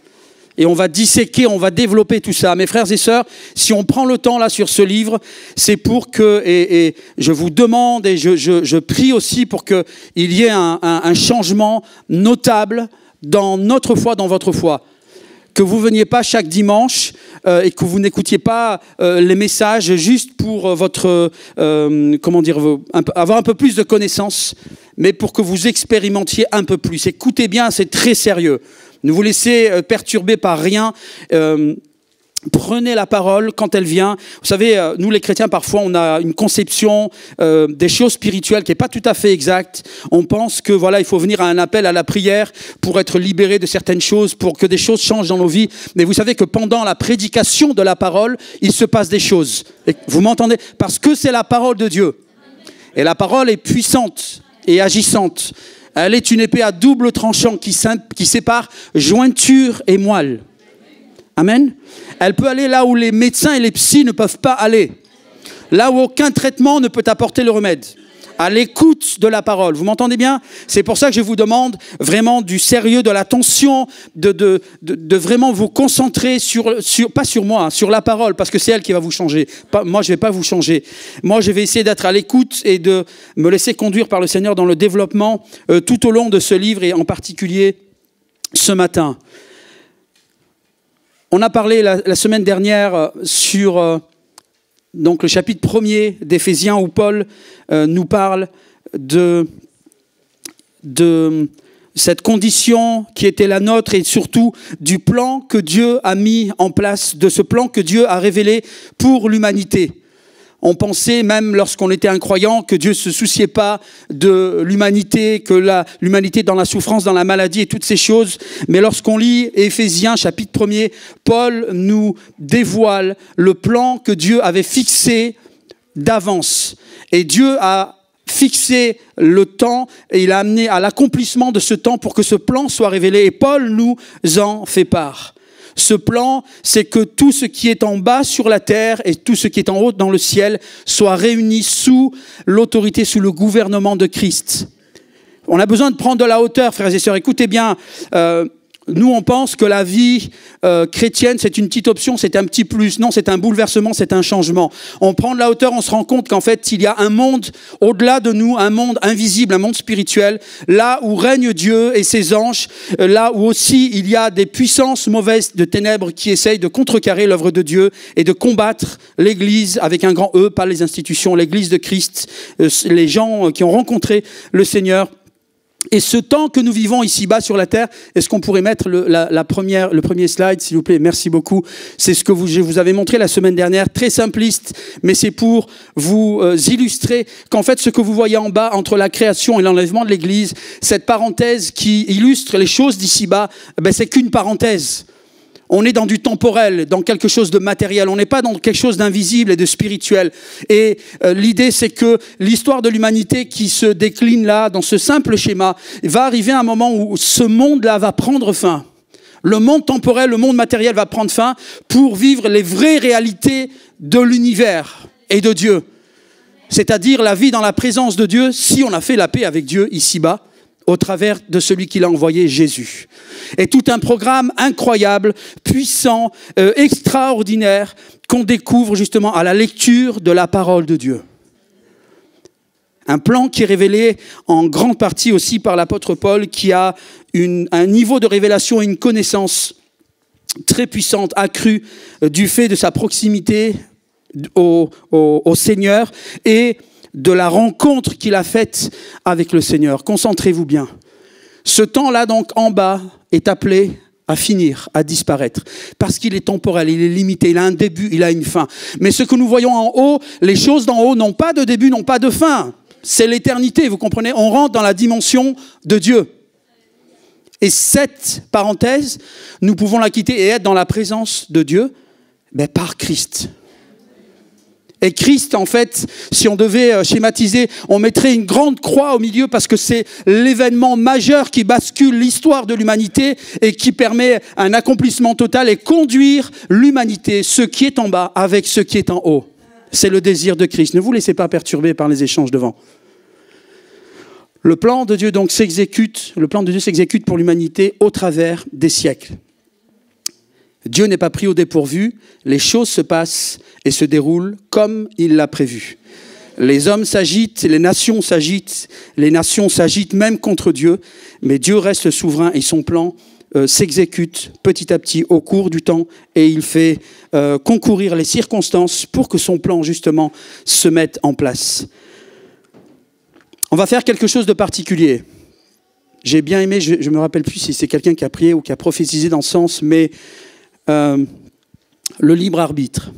Et on va disséquer, on va développer tout ça. Mes frères et sœurs, si on prend le temps là sur ce livre, c'est pour que, et je vous demande et je prie aussi pour qu'il y ait un changement notable dans notre foi, dans votre foi. Que vous ne veniez pas chaque dimanche et que vous n'écoutiez pas les messages juste pour votre, avoir un peu plus de connaissances, mais pour que vous expérimentiez un peu plus. Écoutez bien, c'est très sérieux. Ne vous laissez perturber par rien. Prenez la parole quand elle vient. Vous savez, nous les chrétiens, parfois, on a une conception des choses spirituelles qui n'est pas tout à fait exacte. On pense que voilà, il faut venir à un appel à la prière pour être libéré de certaines choses, pour que des choses changent dans nos vies. Mais vous savez que pendant la prédication de la parole, il se passe des choses. Et vous m'entendez? Parce que c'est la parole de Dieu. Et la parole est puissante et agissante. Elle est une épée à double tranchant qui sépare jointure et moelle. Amen. Elle peut aller là où les médecins et les psys ne peuvent pas aller. Là où aucun traitement ne peut apporter le remède. À l'écoute de la parole. Vous m'entendez bien? C'est pour ça que je vous demande vraiment du sérieux, de l'attention, de vraiment vous concentrer pas sur moi, sur la parole, parce que c'est elle qui va vous changer. Moi, je ne vais pas vous changer. Moi, je vais essayer d'être à l'écoute et de me laisser conduire par le Seigneur dans le développement tout au long de ce livre et en particulier ce matin. On a parlé la semaine dernière sur donc le chapitre 1er d'Éphésiens où Paul nous parle de cette condition qui était la nôtre et surtout du plan que Dieu a mis en place, de ce plan que Dieu a révélé pour l'humanité. On pensait même lorsqu'on était incroyant que Dieu ne se souciait pas de l'humanité, que l'humanité dans la souffrance, dans la maladie et toutes ces choses. Mais lorsqu'on lit Éphésiens chapitre 1er, Paul nous dévoile le plan que Dieu avait fixé d'avance. Et Dieu a fixé le temps et il a amené à l'accomplissement de ce temps pour que ce plan soit révélé. Et Paul nous en fait part. Ce plan, c'est que tout ce qui est en bas sur la terre et tout ce qui est en haut dans le ciel soit réuni sous l'autorité, sous le gouvernement de Christ. On a besoin de prendre de la hauteur, frères et sœurs. Écoutez bien, nous on pense que la vie chrétienne c'est une petite option, c'est un petit plus. Non, c'est un bouleversement, c'est un changement. On prend de la hauteur, on se rend compte qu'en fait il y a un monde au-delà de nous, un monde invisible, un monde spirituel, là où règne Dieu et ses anges, là où aussi il y a des puissances mauvaises de ténèbres qui essayent de contrecarrer l'œuvre de Dieu et de combattre l'Église avec un grand E, pas les institutions, l'Église de Christ, les gens qui ont rencontré le Seigneur. Et ce temps que nous vivons ici-bas sur la terre, est-ce qu'on pourrait mettre le premier slide, s'il vous plaît? Merci beaucoup. C'est ce que je vous avais montré la semaine dernière, très simpliste, mais c'est pour vous illustrer qu'en fait, ce que vous voyez en bas, entre la création et l'enlèvement de l'Église, cette parenthèse qui illustre les choses d'ici-bas, c'est qu'une parenthèse. On est dans du temporel, dans quelque chose de matériel. On n'est pas dans quelque chose d'invisible et de spirituel. Et l'idée, c'est que l'histoire de l'humanité qui se décline là, dans ce simple schéma, va arriver à un moment où ce monde-là va prendre fin. Le monde temporel, le monde matériel va prendre fin pour vivre les vraies réalités de l'univers et de Dieu. C'est-à-dire la vie dans la présence de Dieu, si on a fait la paix avec Dieu ici-bas, au travers de celui qu'il a envoyé, Jésus. Et tout un programme incroyable, puissant, extraordinaire, qu'on découvre justement à la lecture de la parole de Dieu. Un plan qui est révélé en grande partie aussi par l'apôtre Paul, qui a un niveau de révélation et une connaissance très puissante, accrue, du fait de sa proximité au Seigneur et de la rencontre qu'il a faite avec le Seigneur. Concentrez-vous bien. Ce temps-là, donc, en bas, est appelé à finir, à disparaître. Parce qu'il est temporel, il est limité, il a un début, il a une fin. Mais ce que nous voyons en haut, les choses d'en haut n'ont pas de début, n'ont pas de fin. C'est l'éternité, vous comprenez? On rentre dans la dimension de Dieu. Et cette parenthèse, nous pouvons la quitter et être dans la présence de Dieu par Christ. Et Christ, en fait, si on devait schématiser, on mettrait une grande croix au milieu parce que c'est l'événement majeur qui bascule l'histoire de l'humanité et qui permet un accomplissement total et conduire l'humanité, ce qui est en bas, avec ce qui est en haut. C'est le désir de Christ. Ne vous laissez pas perturber par les échanges devant. Le plan de Dieu donc s'exécute pour l'humanité au travers des siècles. Dieu n'est pas pris au dépourvu, les choses se passent et se déroulent comme il l'a prévu. Les hommes s'agitent, les nations s'agitent même contre Dieu, mais Dieu reste souverain et son plan s'exécute petit à petit au cours du temps et il fait concourir les circonstances pour que son plan justement se mette en place. On va faire quelque chose de particulier. J'ai bien aimé, je ne me rappelle plus si c'est quelqu'un qui a prié ou qui a prophétisé dans ce sens, mais le libre arbitre.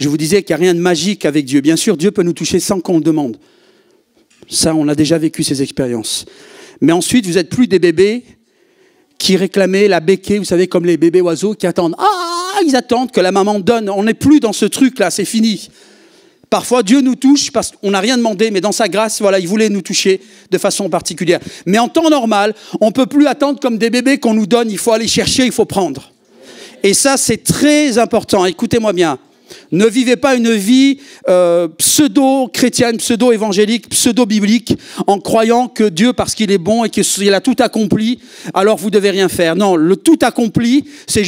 Je vous disais qu'il n'y a rien de magique avec Dieu. Bien sûr, Dieu peut nous toucher sans qu'on le demande. Ça, on a déjà vécu ces expériences. Mais ensuite, vous n'êtes plus des bébés qui réclamaient la béquée, vous savez, comme les bébés oiseaux qui attendent. Ah, ils attendent que la maman donne. On n'est plus dans ce truc-là, c'est fini. Parfois, Dieu nous touche parce qu'on n'a rien demandé, mais dans sa grâce, voilà, il voulait nous toucher de façon particulière. Mais en temps normal, on ne peut plus attendre comme des bébés qu'on nous donne. Il faut aller chercher, il faut prendre. Et ça, c'est très important. Écoutez-moi bien. Ne vivez pas une vie pseudo-chrétienne, pseudo-évangélique, pseudo-biblique en croyant que Dieu, parce qu'il est bon et qu'il a tout accompli, alors vous devez rien faire. Non, le tout accompli, c'est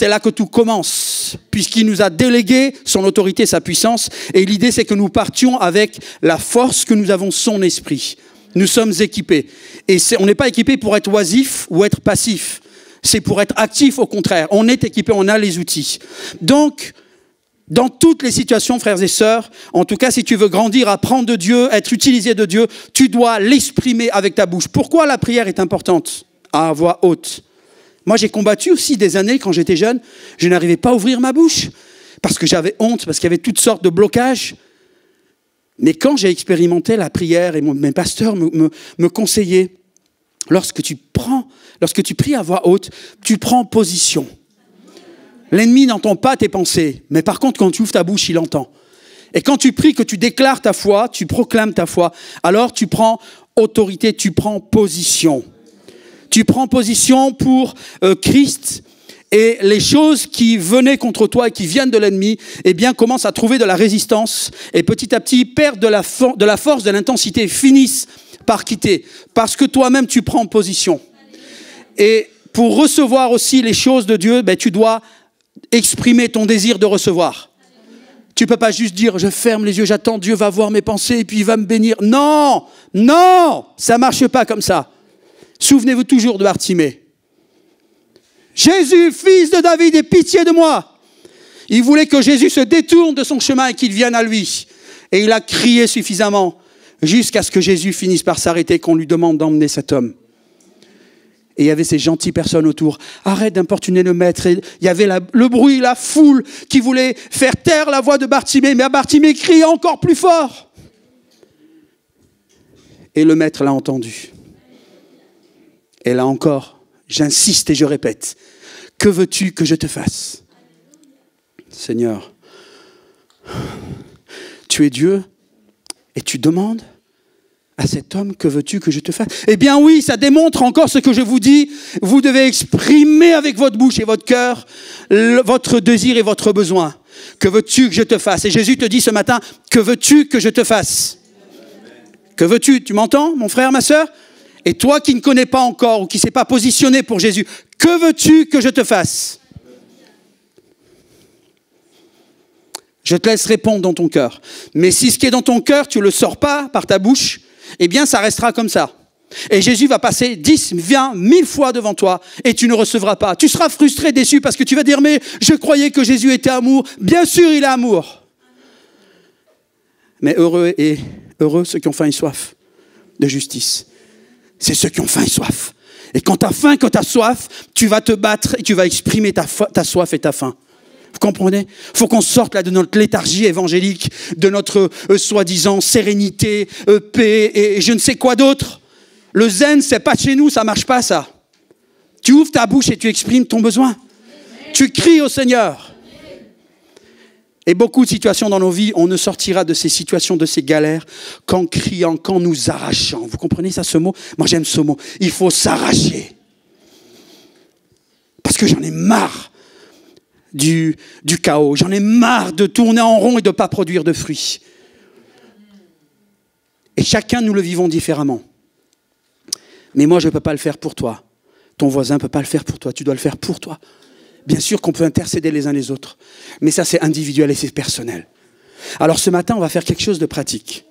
là que tout commence, puisqu'il nous a délégué son autorité, sa puissance. Et l'idée, c'est que nous partions avec la force que nous avons, son esprit. Nous sommes équipés. Et on n'est pas équipé pour être oisif ou être passif. C'est pour être actif, au contraire. On est équipé, on a les outils. Donc, dans toutes les situations, frères et sœurs, en tout cas, si tu veux grandir, apprendre de Dieu, être utilisé de Dieu, tu dois l'exprimer avec ta bouche. Pourquoi la prière est importante à voix haute? Moi, j'ai combattu aussi des années, quand j'étais jeune, je n'arrivais pas à ouvrir ma bouche, parce que j'avais honte, parce qu'il y avait toutes sortes de blocages. Mais quand j'ai expérimenté la prière, et mes pasteurs me conseillaient, lorsque tu pries à voix haute, tu prends position. L'ennemi n'entend pas tes pensées, mais par contre, quand tu ouvres ta bouche, il entend. Et quand tu pries, que tu déclares ta foi, tu proclames ta foi, alors tu prends autorité, tu prends position. Tu prends position pour Christ, et les choses qui venaient contre toi et qui viennent de l'ennemi, eh bien, commencent à trouver de la résistance, et petit à petit, perdent de la force, de l'intensité, finissent par quitter, parce que toi-même, tu prends position. Et pour recevoir aussi les choses de Dieu, tu dois exprimer ton désir de recevoir. Tu ne peux pas juste dire, je ferme les yeux, j'attends, Dieu va voir mes pensées et puis il va me bénir. Non, non, ça ne marche pas comme ça. Souvenez-vous toujours de Bartimée. Jésus, fils de David, aie pitié de moi. Il voulait que Jésus se détourne de son chemin et qu'il vienne à lui. Et il a crié suffisamment jusqu'à ce que Jésus finisse par s'arrêter, qu'on lui demande d'emmener cet homme. Et il y avait ces gentilles personnes autour. Arrête d'importuner le maître. Et il y avait le bruit, la foule qui voulait faire taire la voix de Bartimée. Mais Bartimée criait encore plus fort. Et le maître l'a entendu. Et là encore, j'insiste et je répète. Que veux-tu que je te fasse? Seigneur, tu es Dieu et tu demandes à cet homme, que veux-tu que je te fasse? Eh bien oui, ça démontre encore ce que je vous dis. Vous devez exprimer avec votre bouche et votre cœur votre désir et votre besoin. Que veux-tu que je te fasse? Et Jésus te dit ce matin, que veux-tu que je te fasse? Que veux-tu? Tu m'entends, mon frère, ma sœur? Et toi qui ne connais pas encore ou qui ne s'est pas positionné pour Jésus, que veux-tu que je te fasse? Je te laisse répondre dans ton cœur. Mais si ce qui est dans ton cœur, tu ne le sors pas par ta bouche, eh bien, ça restera comme ça. Et Jésus va passer 10, 20, 1000 fois devant toi et tu ne recevras pas. Tu seras frustré, déçu parce que tu vas dire, mais je croyais que Jésus était amour. Bien sûr, il est amour. Mais heureux ceux qui ont faim et soif de justice. C'est ceux qui ont faim et soif. Et quand tu as faim, quand tu as soif, tu vas te battre et tu vas exprimer ta soif et ta faim. Vous comprenez? Il faut qu'on sorte là de notre léthargie évangélique, de notre soi-disant sérénité, paix et je ne sais quoi d'autre. Le zen, c'est pas de chez nous, ça marche pas ça. Tu ouvres ta bouche et tu exprimes ton besoin. Tu cries au Seigneur. Et beaucoup de situations dans nos vies, on ne sortira de ces situations, de ces galères, qu'en criant, qu'en nous arrachant. Vous comprenez ça, ce mot? Moi, j'aime ce mot. Il faut s'arracher. Parce que j'en ai marre du chaos. J'en ai marre de tourner en rond et de ne pas produire de fruits. Et chacun, nous le vivons différemment. Mais moi, je ne peux pas le faire pour toi. Ton voisin ne peut pas le faire pour toi. Tu dois le faire pour toi. Bien sûr qu'on peut intercéder les uns les autres. Mais ça, c'est individuel et c'est personnel. Alors ce matin, on va faire quelque chose de pratique.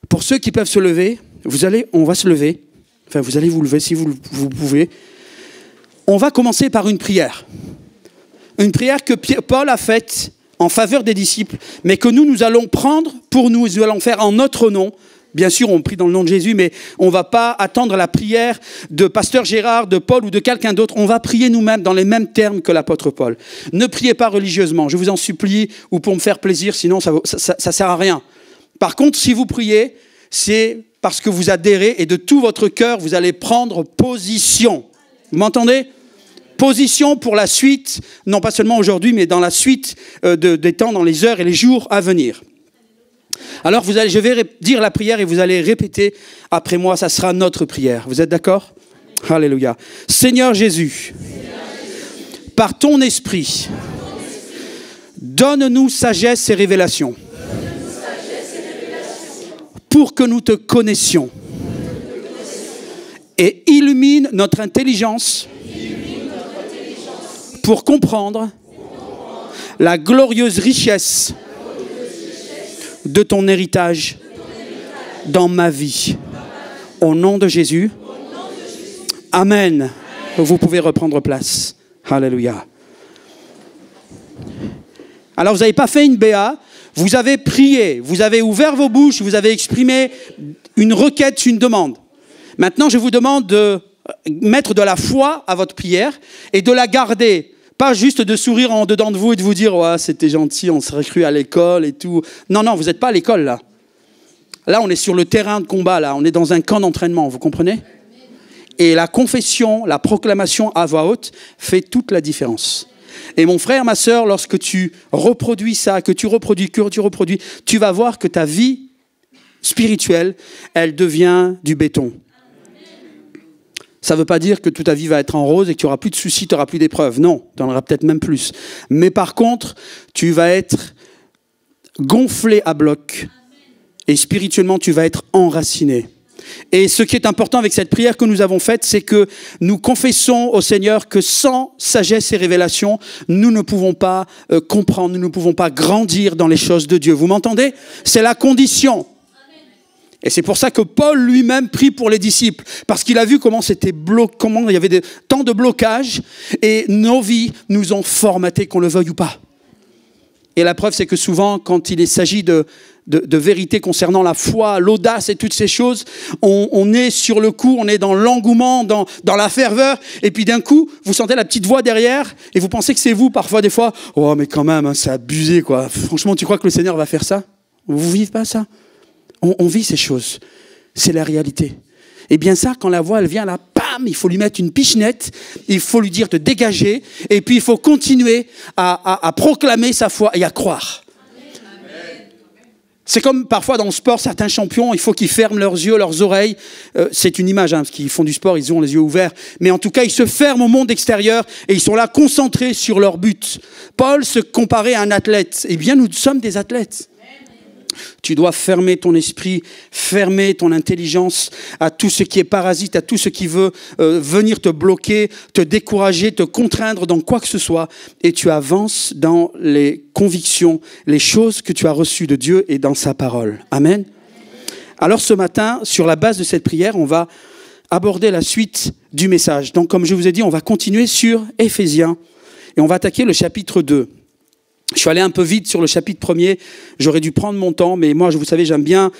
Pour ceux qui peuvent se lever, on va se lever. Enfin, vous allez vous lever si vous pouvez. On va commencer par une prière. Une prière que Paul a faite en faveur des disciples, mais que nous allons prendre pour nous. Nous allons faire en notre nom. Bien sûr, on prie dans le nom de Jésus, mais on ne va pas attendre la prière de Pasteur Gérard, de Paul ou de quelqu'un d'autre. On va prier nous-mêmes dans les mêmes termes que l'apôtre Paul. Ne priez pas religieusement, je vous en supplie, ou pour me faire plaisir, sinon ça ne sert à rien. Par contre, si vous priez, c'est parce que vous adhérez et de tout votre cœur, vous allez prendre position. Vous m'entendez ? Position pour la suite, non pas seulement aujourd'hui, mais dans la suite des temps, dans les heures et les jours à venir. Alors je vais dire la prière et vous allez répéter après moi, ça sera notre prière. Vous êtes d'accord ? Alléluia. Seigneur Jésus, par ton esprit, donne-nous sagesse et révélation pour que nous te connaissions et illumine notre intelligence pour comprendre la glorieuse richesse de ton héritage dans ma vie. Au nom de Jésus. Amen. Vous pouvez reprendre place. Alléluia. Alors vous n'avez pas fait une BA, vous avez prié, vous avez ouvert vos bouches, vous avez exprimé une requête, une demande. Maintenant, je vous demande de mettre de la foi à votre prière et de la garder. Pas juste de sourire en dedans de vous et de vous dire ouais, c'était gentil, on serait cru à l'école et tout. Non, vous n'êtes pas à l'école là. Là, on est sur le terrain de combat, là. On est dans un camp d'entraînement, vous comprenez ? Et la confession, la proclamation à voix haute fait toute la différence. Et mon frère, ma sœur, lorsque tu reproduis ça, que tu reproduis, tu vas voir que ta vie spirituelle, elle devient du béton. Ça ne veut pas dire que toute ta vie va être en rose et que tu n'auras plus de soucis, tu n'auras plus d'épreuves. Non, tu en auras peut-être même plus. Mais par contre, tu vas être gonflé à bloc et spirituellement, tu vas être enraciné. Et ce qui est important avec cette prière que nous avons faite, c'est que nous confessons au Seigneur que sans sagesse et révélation, nous ne pouvons pas comprendre, nous ne pouvons pas grandir dans les choses de Dieu. Vous m'entendez ? C'est la condition. Et c'est pour ça que Paul lui-même prie pour les disciples, parce qu'il a vu comment comment il y avait tant de blocages, et nos vies nous ont formatés, qu'on le veuille ou pas. Et la preuve, c'est que souvent, quand il s'agit de vérité concernant la foi, l'audace et toutes ces choses, on est sur le coup, on est dans l'engouement, dans la ferveur, et puis d'un coup, vous sentez la petite voix derrière, et vous pensez que c'est vous, parfois, des fois, « Oh, mais quand même, hein, c'est abusé, quoi. Franchement, tu crois que le Seigneur va faire ça ?» Vous vivez pas ça ? On vit ces choses. C'est la réalité. Et bien ça, quand la voix, elle vient là, bam, il faut lui mettre une pichenette, il faut lui dire de dégager, et puis il faut continuer à proclamer sa foi et à croire. C'est comme parfois dans le sport, certains champions, il faut qu'ils ferment leurs yeux, leurs oreilles. C'est une image, hein, parce qu'ils font du sport, ils ont les yeux ouverts. Mais en tout cas, ils se ferment au monde extérieur et ils sont là concentrés sur leur but. Paul se comparait à un athlète. Eh bien, nous sommes des athlètes. Tu dois fermer ton esprit, fermer ton intelligence à tout ce qui est parasite, à tout ce qui veut venir te bloquer, te décourager, te contraindre dans quoi que ce soit. Et tu avances dans les convictions, les choses que tu as reçues de Dieu et dans sa parole. Amen. Alors ce matin, sur la base de cette prière, on va aborder la suite du message. Donc comme je vous ai dit, on va continuer sur Éphésiens et on va attaquer le chapitre 2. Je suis allé un peu vite sur le chapitre 1er, j'aurais dû prendre mon temps, mais moi, vous savez, j'aime bien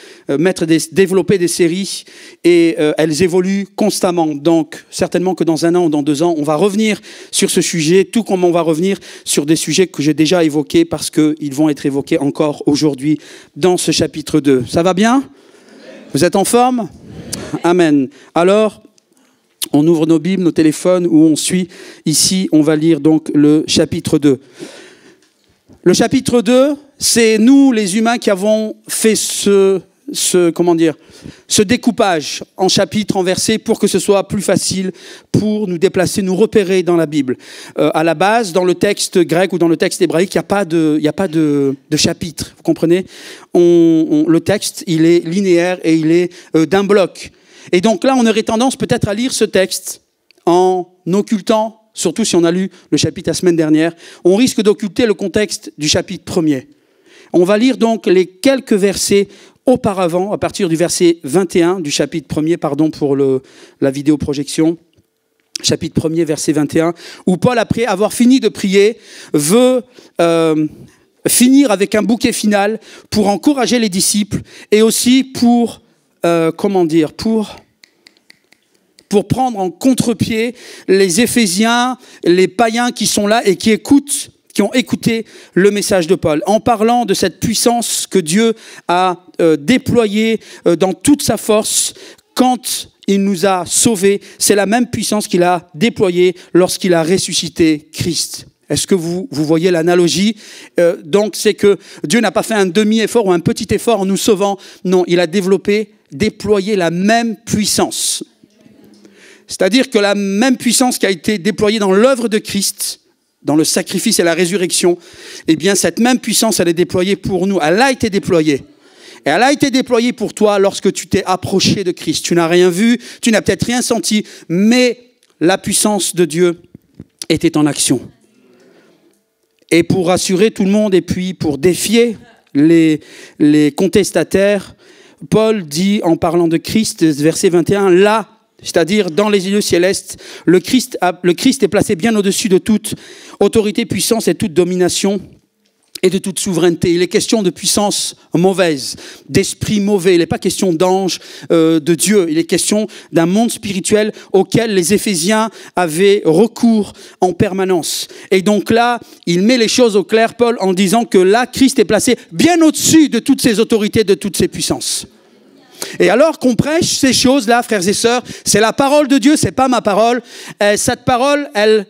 développer des séries et elles évoluent constamment. Donc, certainement que dans 1 an ou dans 2 ans, on va revenir sur ce sujet, tout comme on va revenir sur des sujets que j'ai déjà évoqués parce qu'ils vont être évoqués encore aujourd'hui dans ce chapitre 2. Ça va bien ? Vous êtes en forme ? Amen. Alors, On ouvre nos Bibles, nos téléphones, où on suit. Ici, on va lire donc le chapitre 2. Le chapitre 2, c'est nous, les humains, qui avons fait ce découpage en chapitres, en versets, pour que ce soit plus facile pour nous déplacer, nous repérer dans la Bible. À la base, dans le texte grec ou dans le texte hébraïque, il n'y a pas de chapitre, vous comprenez ? Le texte, il est linéaire et il est d'un bloc. Et donc là, on aurait tendance peut-être à lire ce texte en occultant, surtout si on a lu le chapitre la semaine dernière, on risque d'occulter le contexte du chapitre premier. On va lire donc les quelques versets auparavant, à partir du verset 21 du chapitre 1er, pardon pour la vidéoprojection, chapitre 1er, verset 21, où Paul, après avoir fini de prier, veut finir avec un bouquet final pour encourager les disciples et aussi pour prendre en contre-pied les Éphésiens, les païens qui sont là et qui ont écouté le message de Paul, en parlant de cette puissance que Dieu a déployée dans toute sa force quand il nous a sauvés. C'est la même puissance qu'il a déployée lorsqu'il a ressuscité Christ. Est-ce que vous voyez l'analogie ? Donc c'est que Dieu n'a pas fait un demi-effort ou un petit effort en nous sauvant. Non, il a déployé la même puissance. C'est-à-dire que la même puissance qui a été déployée dans l'œuvre de Christ, dans le sacrifice et la résurrection, eh bien cette même puissance, elle est déployée pour nous. Elle a été déployée. Et elle a été déployée pour toi lorsque tu t'es approché de Christ. Tu n'as rien vu, tu n'as peut-être rien senti, mais la puissance de Dieu était en action. Et pour rassurer tout le monde et puis pour défier les contestataires, Paul dit en parlant de Christ, verset 21, là, c'est-à-dire dans les lieux célestes, le Christ est placé bien au-dessus de toute autorité, puissance et toute domination et de toute souveraineté. Il est question de puissance mauvaise, d'esprit mauvais. Il n'est pas question d'ange de Dieu. Il est question d'un monde spirituel auquel les Éphésiens avaient recours en permanence. Et donc là, il met les choses au clair, Paul, en disant que là, Christ est placé bien au-dessus de toutes ces autorités, de toutes ces puissances. Et alors qu'on prêche ces choses-là, frères et sœurs, c'est la parole de Dieu, c'est pas ma parole. Cette parole, elle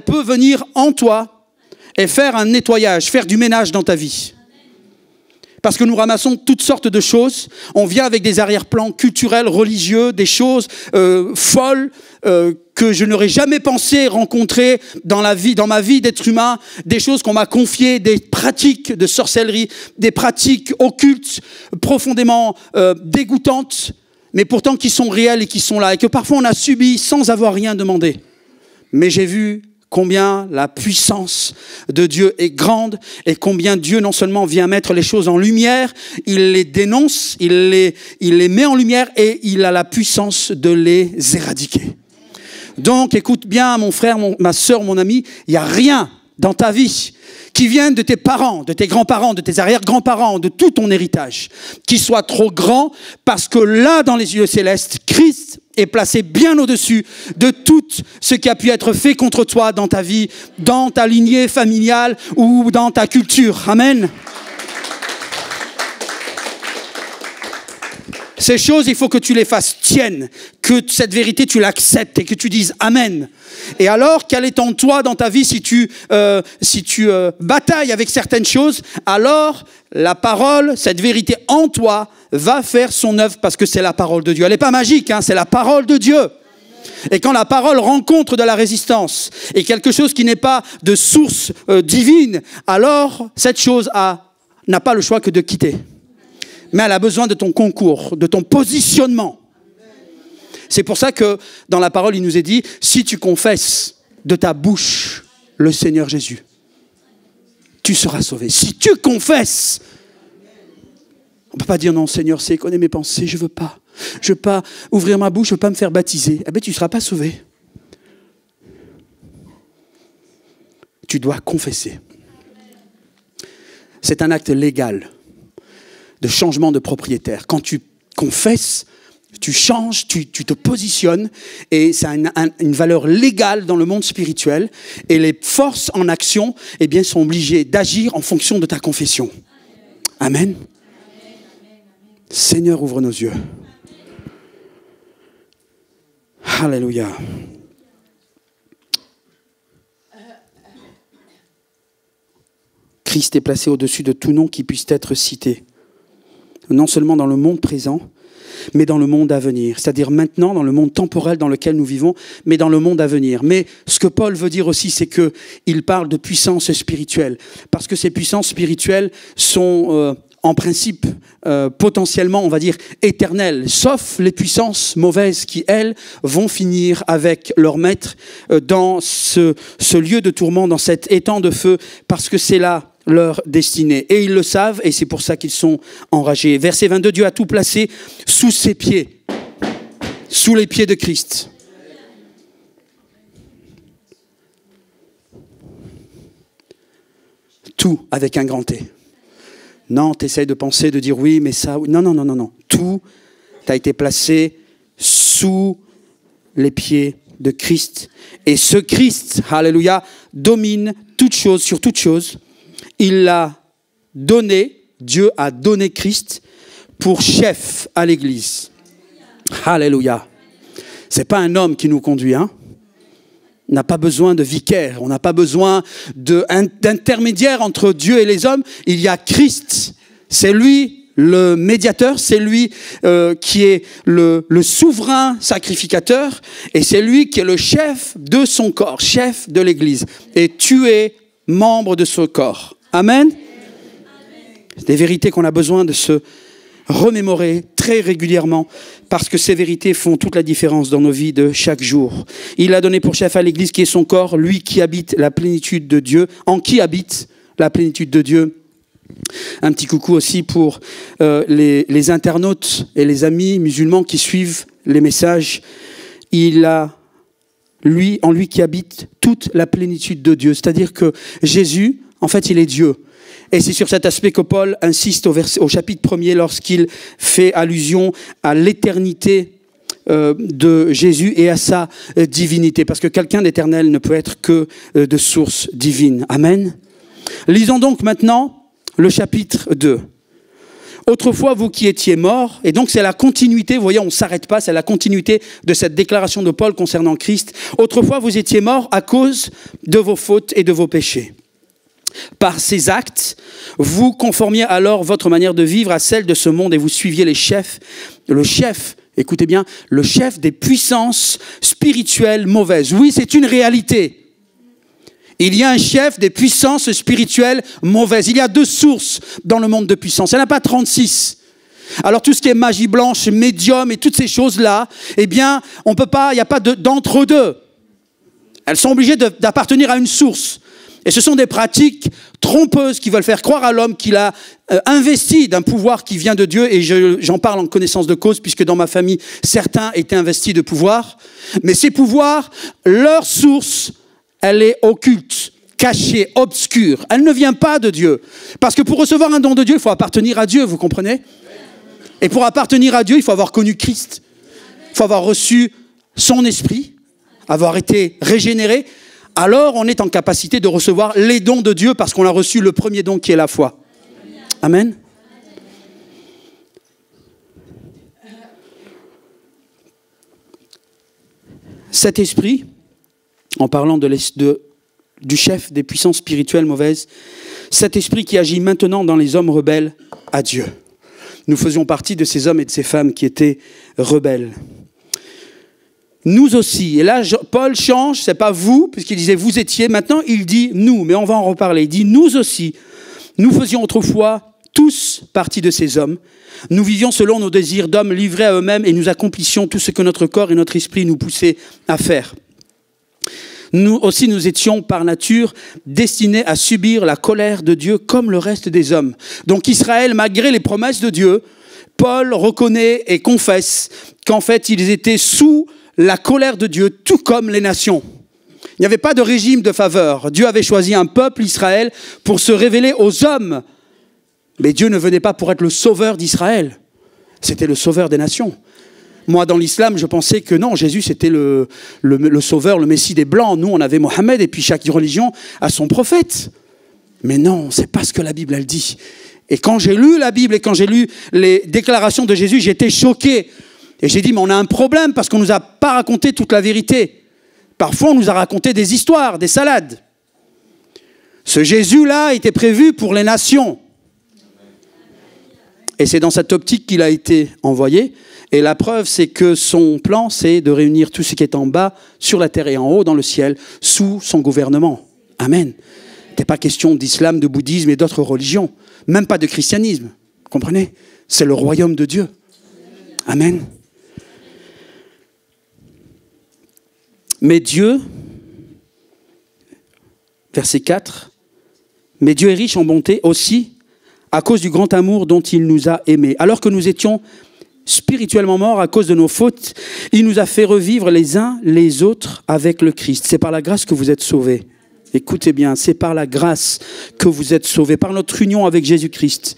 peut venir en toi et faire un nettoyage, faire du ménage dans ta vie. Parce que nous ramassons toutes sortes de choses. On vient avec des arrière-plans culturels, religieux, des choses folles que je n'aurais jamais pensé rencontrer dans ma vie d'être humain, des choses qu'on m'a confiées, des pratiques de sorcellerie, des pratiques occultes, profondément dégoûtantes, mais pourtant qui sont réelles et qui sont là, et que parfois on a subi sans avoir rien demandé. Mais j'ai vu combien la puissance de Dieu est grande et combien Dieu non seulement vient mettre les choses en lumière, il les dénonce, il les met en lumière et il a la puissance de les éradiquer. Donc écoute bien mon frère, ma sœur, mon ami, il n'y a rien dans ta vie qui vienne de tes parents, de tes grands-parents, de tes arrière-grands-parents, de tout ton héritage, qui soit trop grand, parce que là, dans les lieux célestes, Christ est placé bien au-dessus de tout ce qui a pu être fait contre toi dans ta vie, dans ta lignée familiale ou dans ta culture. Amen. Ces choses, il faut que tu les fasses tiennes, que cette vérité, tu l'acceptes et que tu dises Amen. Et alors, qu'elle est en toi dans ta vie si tu batailles avec certaines choses, alors la parole, cette vérité en toi, va faire son œuvre parce que c'est la parole de Dieu. Elle n'est pas magique, c'est la parole de Dieu. Et quand la parole rencontre de la résistance et quelque chose qui n'est pas de source divine, alors cette chose n'a pas le choix que de quitter. Mais elle a besoin de ton concours, de ton positionnement. C'est pour ça que dans la parole, il nous est dit, si tu confesses de ta bouche le Seigneur Jésus, tu seras sauvé. Si tu confesses, on ne peut pas dire non, Seigneur, c'est connaît mes pensées, je ne veux pas ouvrir ma bouche, je ne veux pas me faire baptiser. Eh bien, tu ne seras pas sauvé. Tu dois confesser. C'est un acte légal de changement de propriétaire. Quand tu confesses, tu changes, tu te positionnes et ça a une valeur légale dans le monde spirituel et les forces en action eh bien, sont obligées d'agir en fonction de ta confession. Amen. Seigneur, ouvre nos yeux. Alléluia. Christ est placé au-dessus de tout nom qui puisse être cité. Non seulement dans le monde présent, mais dans le monde à venir. C'est-à-dire maintenant, dans le monde temporel dans lequel nous vivons, mais dans le monde à venir. Mais ce que Paul veut dire aussi, c'est qu'il parle de puissance spirituelle. Parce que ces puissances spirituelles sont en principe potentiellement, on va dire, éternelles. Sauf les puissances mauvaises qui, elles, vont finir avec leur maître dans ce lieu de tourment, dans cet étang de feu, parce que c'est là leur destinée. Et ils le savent, et c'est pour ça qu'ils sont enragés. Verset 22, Dieu a tout placé sous ses pieds, sous les pieds de Christ. Tout avec un grand T. Non, tu essayes de penser, de dire oui, mais ça... Non, non, non, non, non. Tout a été placé sous les pieds de Christ. Et ce Christ, alléluia, domine toute chose sur toute chose. Il l'a donné, Dieu a donné Christ pour chef à l'Église. Alléluia. C'est pas un homme qui nous conduit, hein. On n'a pas besoin de vicaire, on n'a pas besoin d'intermédiaire entre Dieu et les hommes. Il y a Christ, c'est lui le médiateur, c'est lui qui est le souverain sacrificateur et c'est lui qui est le chef de son corps, chef de l'Église. Et tu es membre de ce corps. Amen. C'est des vérités qu'on a besoin de se remémorer très régulièrement parce que ces vérités font toute la différence dans nos vies de chaque jour. Il a donné pour chef à l'Église qui est son corps, lui qui habite la plénitude de Dieu. En qui habite la plénitude de Dieu? Un petit coucou aussi pour les internautes et les amis musulmans qui suivent les messages. Il a en lui qui habite toute la plénitude de Dieu. C'est-à-dire que Jésus, en fait, il est Dieu. Et c'est sur cet aspect que Paul insiste au chapitre 1er lorsqu'il fait allusion à l'éternité de Jésus et à sa divinité. Parce que quelqu'un d'éternel ne peut être que de source divine. Amen. Lisons donc maintenant le chapitre 2. Autrefois, vous qui étiez morts, et donc c'est la continuité, vous voyez, on ne s'arrête pas, c'est la continuité de cette déclaration de Paul concernant Christ. Autrefois, vous étiez morts à cause de vos fautes et de vos péchés. Par ces actes, vous conformiez alors votre manière de vivre à celle de ce monde et vous suiviez le chef, écoutez bien, le chef des puissances spirituelles mauvaises. Oui, c'est une réalité. Il y a un chef des puissances spirituelles mauvaises. Il y a 2 sources dans le monde de puissance. Il n'y en a pas 36. Alors tout ce qui est magie blanche, médium et toutes ces choses-là, eh bien, on peut pas, il n'y a pas d'entre-deux. Elles sont obligées d'appartenir à une source. Et ce sont des pratiques trompeuses qui veulent faire croire à l'homme qu'il a investi d'un pouvoir qui vient de Dieu. Et j'en parle en connaissance de cause, puisque dans ma famille, certains étaient investis de pouvoir. Mais ces pouvoirs, leur source, elle est occulte, cachée, obscure. Elle ne vient pas de Dieu. Parce que pour recevoir un don de Dieu, il faut appartenir à Dieu, vous comprenez? Et pour appartenir à Dieu, il faut avoir connu Christ. Il faut avoir reçu son esprit, avoir été régénéré. Alors on est en capacité de recevoir les dons de Dieu parce qu'on a reçu le premier don qui est la foi. Amen. Cet esprit, en parlant du chef des puissances spirituelles mauvaises, cet esprit qui agit maintenant dans les hommes rebelles à Dieu. Nous faisions partie de ces hommes et de ces femmes qui étaient rebelles. Nous aussi. Et là, Paul change, c'est pas vous, puisqu'il disait vous étiez. Maintenant, il dit nous, mais on va en reparler. Il dit nous aussi. Nous faisions autrefois tous partie de ces hommes. Nous vivions selon nos désirs d'hommes livrés à eux-mêmes et nous accomplissions tout ce que notre corps et notre esprit nous poussaient à faire. Nous aussi, nous étions par nature destinés à subir la colère de Dieu comme le reste des hommes. Donc Israël, malgré les promesses de Dieu, Paul reconnaît et confesse qu'en fait, ils étaient sous la colère de Dieu, tout comme les nations. Il n'y avait pas de régime de faveur. Dieu avait choisi un peuple, Israël, pour se révéler aux hommes. Mais Dieu ne venait pas pour être le sauveur d'Israël. C'était le sauveur des nations. Moi, dans l'islam, je pensais que non, Jésus, c'était le sauveur, le Messie des Blancs. Nous, on avait Mohammed, et puis chaque religion a son prophète. Mais non, c'est pas ce que la Bible, elle dit. Et quand j'ai lu la Bible et quand j'ai lu les déclarations de Jésus, j'étais choqué. Et j'ai dit, mais on a un problème parce qu'on ne nous a pas raconté toute la vérité. Parfois, on nous a raconté des histoires, des salades. Ce Jésus-là était prévu pour les nations. Et c'est dans cette optique qu'il a été envoyé. Et la preuve, c'est que son plan, c'est de réunir tout ce qui est en bas, sur la terre et en haut, dans le ciel, sous son gouvernement. Amen. Il n'était pas question d'islam, de bouddhisme et d'autres religions. Même pas de christianisme. Vous comprenez? C'est le royaume de Dieu. Amen. Mais Dieu, verset 4, mais Dieu est riche en bonté aussi à cause du grand amour dont il nous a aimés. Alors que nous étions spirituellement morts à cause de nos fautes, il nous a fait revivre les uns les autres avec le Christ. C'est par la grâce que vous êtes sauvés. Écoutez bien, c'est par la grâce que vous êtes sauvés, par notre union avec Jésus-Christ.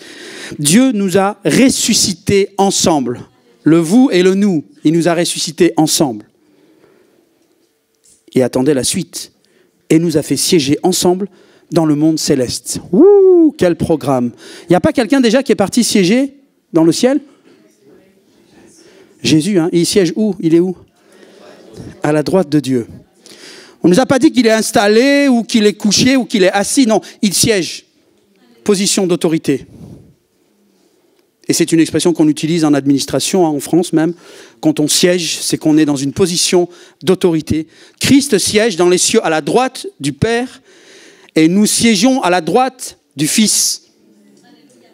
Dieu nous a ressuscités ensemble. Le vous et le nous, il nous a ressuscités ensemble. Et attendez la suite. Et nous a fait siéger ensemble dans le monde céleste. Ouh, quel programme. Il n'y a pas quelqu'un déjà qui est parti siéger dans le ciel? Jésus, hein, il siège où? Il est où? À la droite de Dieu. On ne nous a pas dit qu'il est installé ou qu'il est couché ou qu'il est assis. Non, il siège. Position d'autorité. Et c'est une expression qu'on utilise en administration, en France même. Quand on siège, c'est qu'on est dans une position d'autorité. Christ siège dans les cieux à la droite du Père et nous siégeons à la droite du Fils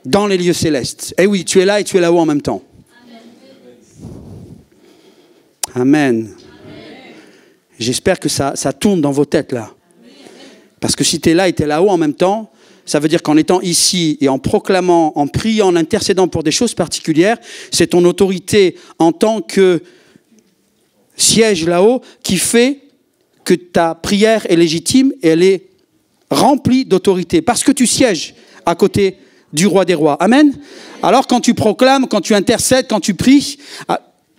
dans les lieux célestes. Eh oui, tu es là et tu es là-haut en même temps. Amen. J'espère que ça tourne dans vos têtes là. Parce que si tu es là et tu es là-haut en même temps, ça veut dire qu'en étant ici et en proclamant, en priant, en intercédant pour des choses particulières, c'est ton autorité en tant que siège là-haut qui fait que ta prière est légitime et elle est remplie d'autorité. Parce que tu sièges à côté du roi des rois. Amen. Alors quand tu proclames, quand tu intercèdes, quand tu pries,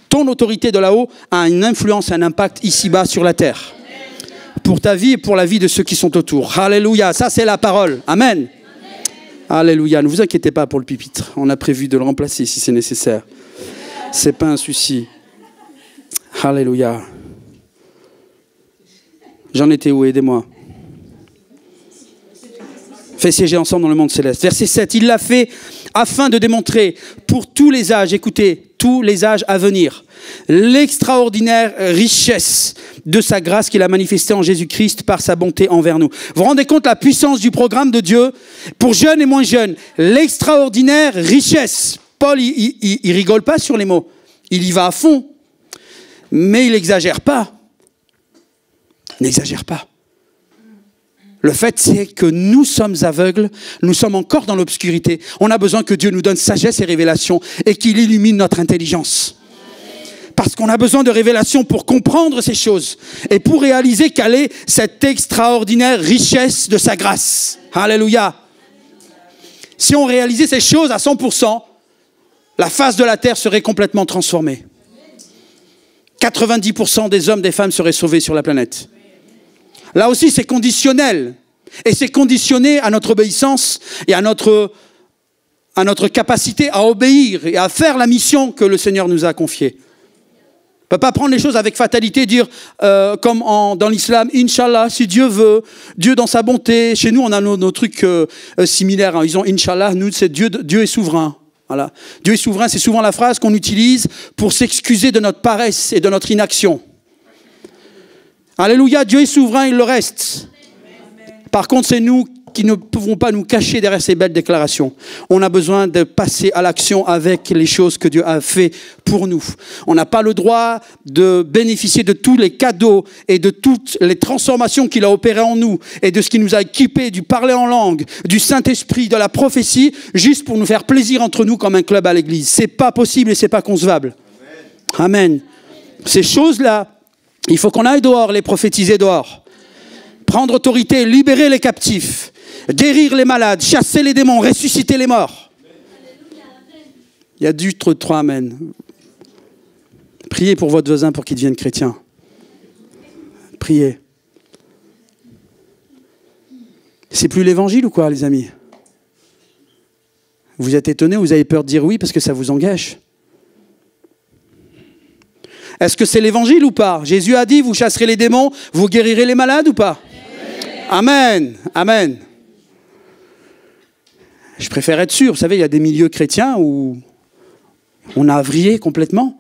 ton autorité de là-haut a une influence, un impact ici-bas sur la terre. Pour ta vie et pour la vie de ceux qui sont autour. Alléluia, ça c'est la parole. Amen. Amen. Alléluia, ne vous inquiétez pas pour le pupitre. On a prévu de le remplacer si c'est nécessaire. C'est pas un souci. Alléluia. J'en étais où? Aidez-moi. Fait siéger ensemble dans le monde céleste. Verset 7, il l'a fait afin de démontrer pour tous les âges, écoutez, tous les âges à venir, l'extraordinaire richesse de sa grâce qu'il a manifestée en Jésus-Christ par sa bonté envers nous. Vous vous rendez compte la puissance du programme de Dieu pour jeunes et moins jeunes? L'extraordinaire richesse. Paul, il rigole pas sur les mots. Il y va à fond. Mais il n'exagère pas. Il n'exagère pas. Le fait, c'est que nous sommes aveugles, nous sommes encore dans l'obscurité. On a besoin que Dieu nous donne sagesse et révélation et qu'il illumine notre intelligence. Parce qu'on a besoin de révélation pour comprendre ces choses et pour réaliser quelle est cette extraordinaire richesse de sa grâce. Alléluia. Si on réalisait ces choses à 100%, la face de la terre serait complètement transformée. 90% des hommes, des femmes seraient sauvés sur la planète. Là aussi, c'est conditionnel. Et c'est conditionné à notre obéissance et à notre capacité à obéir et à faire la mission que le Seigneur nous a confiée. On ne peut pas prendre les choses avec fatalité et dire, comme dans l'islam, Inch'Allah, si Dieu veut, Dieu dans sa bonté. Chez nous, on a nos trucs similaires. Ils ont Inch'Allah, nous, c'est Dieu est souverain. Voilà. Dieu est souverain, c'est souvent la phrase qu'on utilise pour s'excuser de notre paresse et de notre inaction. Alléluia, Dieu est souverain, il le reste. Par contre, c'est nous qui ne pouvons pas nous cacher derrière ces belles déclarations. On a besoin de passer à l'action avec les choses que Dieu a fait pour nous. On n'a pas le droit de bénéficier de tous les cadeaux et de toutes les transformations qu'il a opérées en nous et de ce qu'il nous a équipés, du parler en langue, du Saint-Esprit, de la prophétie, juste pour nous faire plaisir entre nous comme un club à l'église. C'est pas possible et c'est pas concevable. Amen. Ces choses-là, il faut qu'on aille dehors, les prophétiser dehors. Prendre autorité, libérer les captifs, guérir les malades, chasser les démons, ressusciter les morts. Il y a du 3 amen. Priez pour votre voisin pour qu'il devienne chrétien. Priez. C'est plus l'évangile ou quoi, les amis? Vous êtes étonnés, vous avez peur de dire oui parce que ça vous engage. Est-ce que c'est l'évangile ou pas? Jésus a dit, vous chasserez les démons, vous guérirez les malades ou pas? Amen. Amen. Je préfère être sûr. Vous savez, il y a des milieux chrétiens où on a vrillé complètement.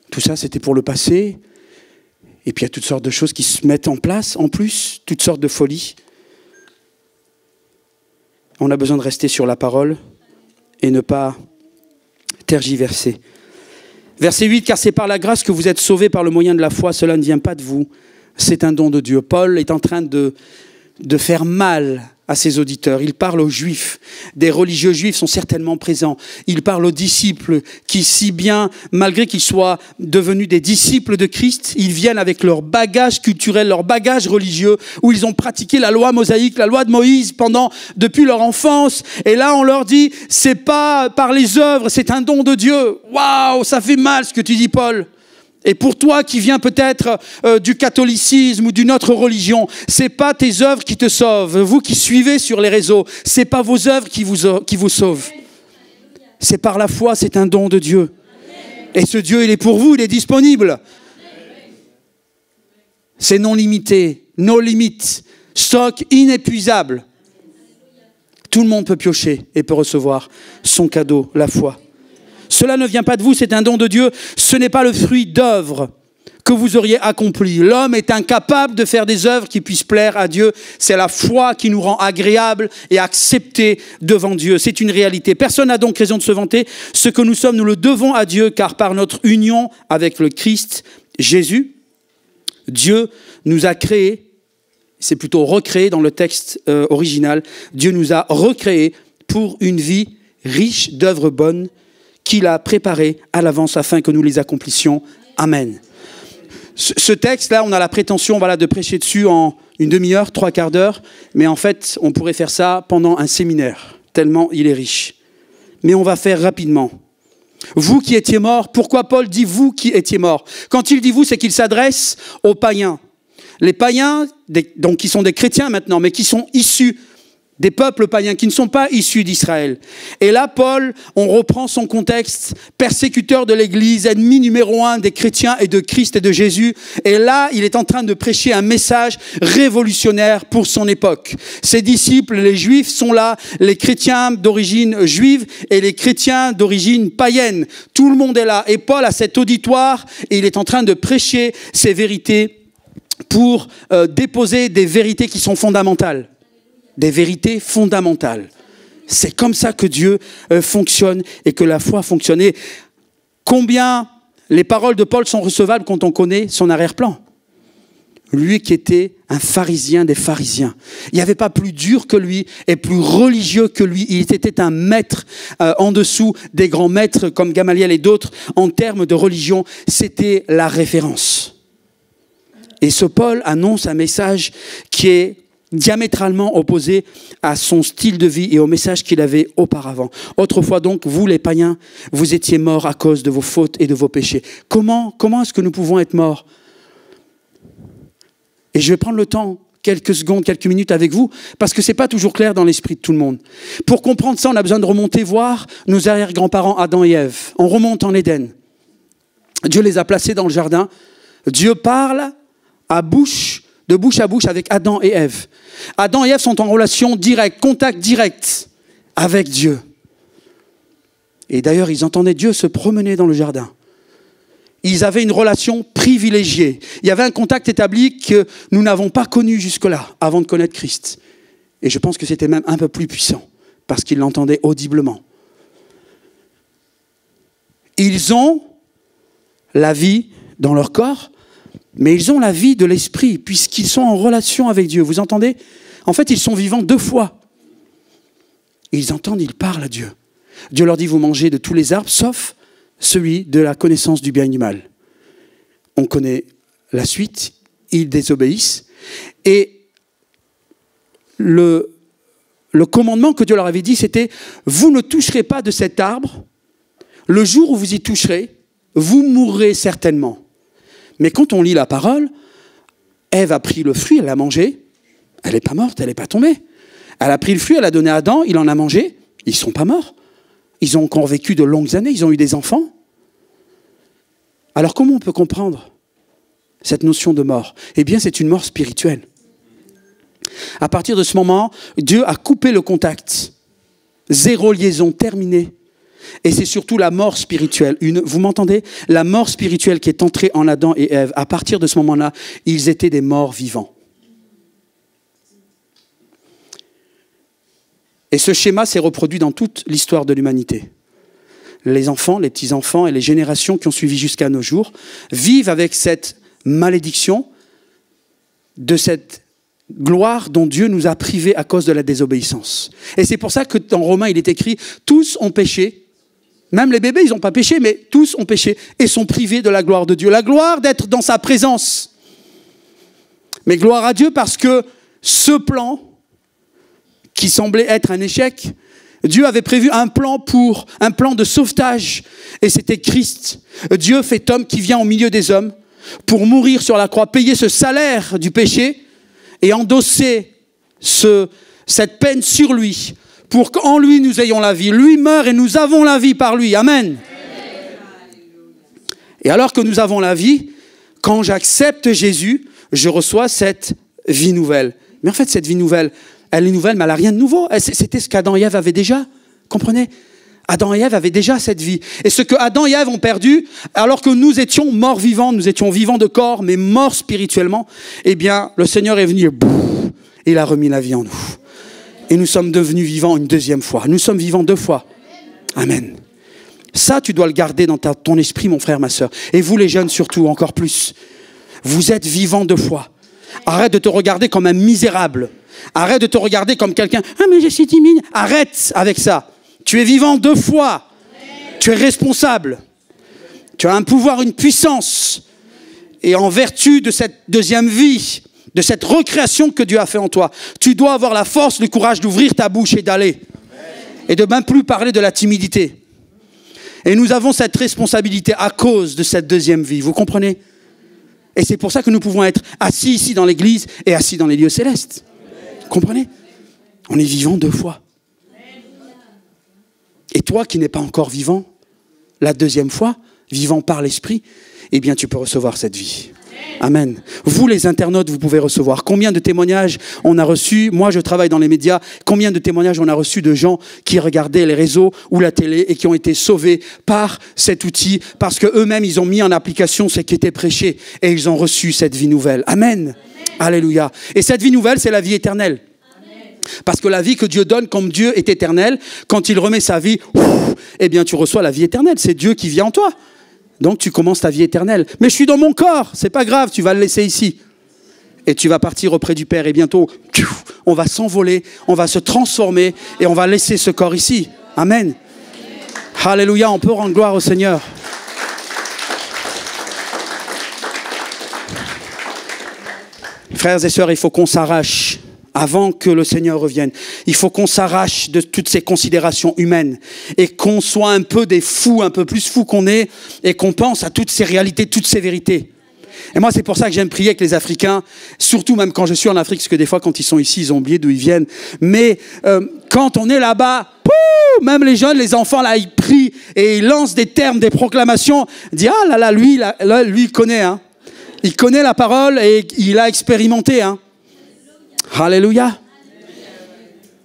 Tout ça, c'était pour le passé. Et puis, il y a toutes sortes de choses qui se mettent en place, en plus, toutes sortes de folies. On a besoin de rester sur la parole et ne pas tergiverser. Verset 8, car c'est par la grâce que vous êtes sauvés par le moyen de la foi, cela ne vient pas de vous, c'est un don de Dieu. Paul est en train de faire mal à ses auditeurs. Il parle aux Juifs. Des religieux juifs sont certainement présents. Il parle aux disciples qui, si bien, malgré qu'ils soient devenus des disciples de Christ, ils viennent avec leur bagage culturel, leur bagage religieux, où ils ont pratiqué la loi mosaïque, la loi de Moïse depuis leur enfance. Et là, on leur dit, c'est pas par les œuvres, c'est un don de Dieu. Waouh, ça fait mal ce que tu dis, Paul. Et pour toi qui viens peut-être du catholicisme ou d'une autre religion, c'est pas tes œuvres qui te sauvent. Vous qui suivez sur les réseaux, c'est pas vos œuvres qui vous sauvent. C'est par la foi, c'est un don de Dieu. Et ce Dieu, il est pour vous, il est disponible. C'est non limité, no limite, stock inépuisable. Tout le monde peut piocher et peut recevoir son cadeau, la foi. Cela ne vient pas de vous, c'est un don de Dieu. Ce n'est pas le fruit d'œuvres que vous auriez accomplies. L'homme est incapable de faire des œuvres qui puissent plaire à Dieu. C'est la foi qui nous rend agréables et acceptés devant Dieu. C'est une réalité. Personne n'a donc raison de se vanter. Ce que nous sommes, nous le devons à Dieu, car par notre union avec le Christ Jésus, Dieu nous a créés, c'est plutôt recréé dans le texte original, Dieu nous a recréés pour une vie riche d'œuvres bonnes qu'il a préparé à l'avance afin que nous les accomplissions. Amen. Ce texte-là, on a la prétention de prêcher dessus en une demi-heure, 3/4 d'heure, mais en fait, on pourrait faire ça pendant un séminaire, tellement il est riche. Mais on va faire rapidement. Vous qui étiez morts, pourquoi Paul dit vous qui étiez morts? Quand il dit vous, c'est qu'il s'adresse aux païens. Les païens, donc qui sont des chrétiens maintenant, mais qui sont issus des peuples païens qui ne sont pas issus d'Israël. Et là, Paul, on reprend son contexte, persécuteur de l'Église, ennemi numéro 1 des chrétiens et de Christ et de Jésus. Et là, il est en train de prêcher un message révolutionnaire pour son époque. Ses disciples, les Juifs, sont là, les chrétiens d'origine juive et les chrétiens d'origine païenne. Tout le monde est là. Et Paul a cet auditoire et il est en train de prêcher ces vérités pour déposer des vérités qui sont fondamentales. Des vérités fondamentales. C'est comme ça que Dieu fonctionne et que la foi fonctionne. Et combien les paroles de Paul sont recevables quand on connaît son arrière-plan? Lui qui était un pharisien des pharisiens. Il n'y avait pas plus dur que lui et plus religieux que lui. Il était un maître en dessous des grands maîtres comme Gamaliel et d'autres en termes de religion. C'était la référence. Et ce Paul annonce un message qui est diamétralement opposé à son style de vie et au message qu'il avait auparavant. Autrefois donc, vous les païens, vous étiez morts à cause de vos fautes et de vos péchés. Comment est-ce que nous pouvons être morts? Et je vais prendre le temps, quelques secondes, quelques minutes avec vous, parce que c'est pas toujours clair dans l'esprit de tout le monde. Pour comprendre ça, on a besoin de remonter voir nos arrière-grands-parents Adam et Ève. On remonte en Éden. Dieu les a placés dans le jardin. Dieu parle de bouche à bouche avec Adam et Ève. Adam et Ève sont en relation directe, contact direct avec Dieu. Et d'ailleurs, ils entendaient Dieu se promener dans le jardin. Ils avaient une relation privilégiée. Il y avait un contact établi que nous n'avons pas connu jusque-là, avant de connaître Christ. Et je pense que c'était même un peu plus puissant, parce qu'ils l'entendaient audiblement. Ils ont la vie dans leur corps, mais ils ont la vie de l'esprit, puisqu'ils sont en relation avec Dieu. Vous entendez? En fait, ils sont vivants 2 fois. Ils entendent, ils parlent à Dieu. Dieu leur dit, vous mangez de tous les arbres, sauf celui de la connaissance du bien et du mal. On connaît la suite, ils désobéissent. Et le commandement que Dieu leur avait dit, c'était, vous ne toucherez pas de cet arbre. Le jour où vous y toucherez, vous mourrez certainement. Mais quand on lit la parole, Ève a pris le fruit, elle l'a mangé. Elle n'est pas morte, elle n'est pas tombée. Elle a pris le fruit, elle a donné à Adam, il en a mangé. Ils ne sont pas morts. Ils ont encore vécu de longues années, ils ont eu des enfants. Alors comment on peut comprendre cette notion de mort? Eh bien, c'est une mort spirituelle. À partir de ce moment, Dieu a coupé le contact. Zéro liaison, terminée. Et c'est surtout la mort spirituelle. Vous m'entendez? La mort spirituelle qui est entrée en Adam et Ève. À partir de ce moment-là, ils étaient des morts vivants. Et ce schéma s'est reproduit dans toute l'histoire de l'humanité. Les enfants, les petits-enfants et les générations qui ont suivi jusqu'à nos jours vivent avec cette malédiction de cette gloire dont Dieu nous a privés à cause de la désobéissance. Et c'est pour ça que dans Romains, il est écrit « Tous ont péché ». Même les bébés, ils n'ont pas péché, mais tous ont péché et sont privés de la gloire de Dieu. La gloire d'être dans sa présence. Mais gloire à Dieu parce que ce plan, qui semblait être un échec, Dieu avait prévu un plan de sauvetage. Et c'était Christ. Dieu fait homme qui vient au milieu des hommes pour mourir sur la croix, payer ce salaire du péché et endosser cette peine sur lui pour qu'en lui nous ayons la vie. Lui meurt et nous avons la vie par lui. Amen. Et alors que nous avons la vie, quand j'accepte Jésus, je reçois cette vie nouvelle. Mais en fait, cette vie nouvelle, elle est nouvelle, mais elle n'a rien de nouveau. C'était ce qu'Adam et Ève avaient déjà. Comprenez? Adam et Ève avaient déjà cette vie. Et ce que Adam et Ève ont perdu, alors que nous étions morts vivants, nous étions vivants de corps, mais morts spirituellement, eh bien, le Seigneur est venu et il a remis la vie en nous. Et nous sommes devenus vivants une deuxième fois. Nous sommes vivants 2 fois. Amen. Ça, tu dois le garder dans ton esprit, mon frère, ma sœur. Et vous, les jeunes, surtout, encore plus. Vous êtes vivants 2 fois. Arrête de te regarder comme un misérable. Arrête de te regarder comme quelqu'un. Ah, mais je suis timide. Arrête avec ça. Tu es vivant 2 fois. Tu es responsable. Tu as un pouvoir, une puissance. Et en vertu de cette deuxième vie, de cette recréation que Dieu a fait en toi, tu dois avoir la force, le courage d'ouvrir ta bouche et d'aller. Et de même plus parler de la timidité. Et nous avons cette responsabilité à cause de cette deuxième vie. Vous comprenez? Et c'est pour ça que nous pouvons être assis ici dans l'église et assis dans les lieux célestes. Vous comprenez? On est vivant 2 fois. Et toi qui n'es pas encore vivant, la deuxième fois, vivant par l'esprit, eh bien tu peux recevoir cette vie. Amen. Vous les internautes, vous pouvez recevoir. Combien de témoignages on a reçus? Moi je travaille dans les médias. Combien de témoignages on a reçus de gens qui regardaient les réseaux ou la télé et qui ont été sauvés par cet outil parce qu'eux-mêmes ils ont mis en application ce qui était prêché et ils ont reçu cette vie nouvelle. Amen. Alléluia. Et cette vie nouvelle, c'est la vie éternelle. Parce que la vie que Dieu donne, comme Dieu est éternel, quand il remet sa vie, eh bien tu reçois la vie éternelle. C'est Dieu qui vit en toi. Donc tu commences ta vie éternelle. Mais je suis dans mon corps, c'est pas grave, tu vas le laisser ici. Et tu vas partir auprès du Père et bientôt, on va s'envoler, on va se transformer et on va laisser ce corps ici. Amen. Alléluia, on peut rendre gloire au Seigneur. Frères et sœurs, il faut qu'on s'arrache avant que le Seigneur revienne. Il faut qu'on s'arrache de toutes ces considérations humaines et qu'on soit un peu des fous, un peu plus fous qu'on est et qu'on pense à toutes ces réalités, toutes ces vérités. Et moi, c'est pour ça que j'aime prier avec les Africains, surtout même quand je suis en Afrique, parce que des fois, quand ils sont ici, ils ont oublié d'où ils viennent. Mais quand on est là-bas, même les jeunes, les enfants, là, ils prient et ils lancent des termes, des proclamations. Ils disent, ah là, lui, il connaît, hein. Il connaît la parole et il a expérimenté, hein. Alléluia.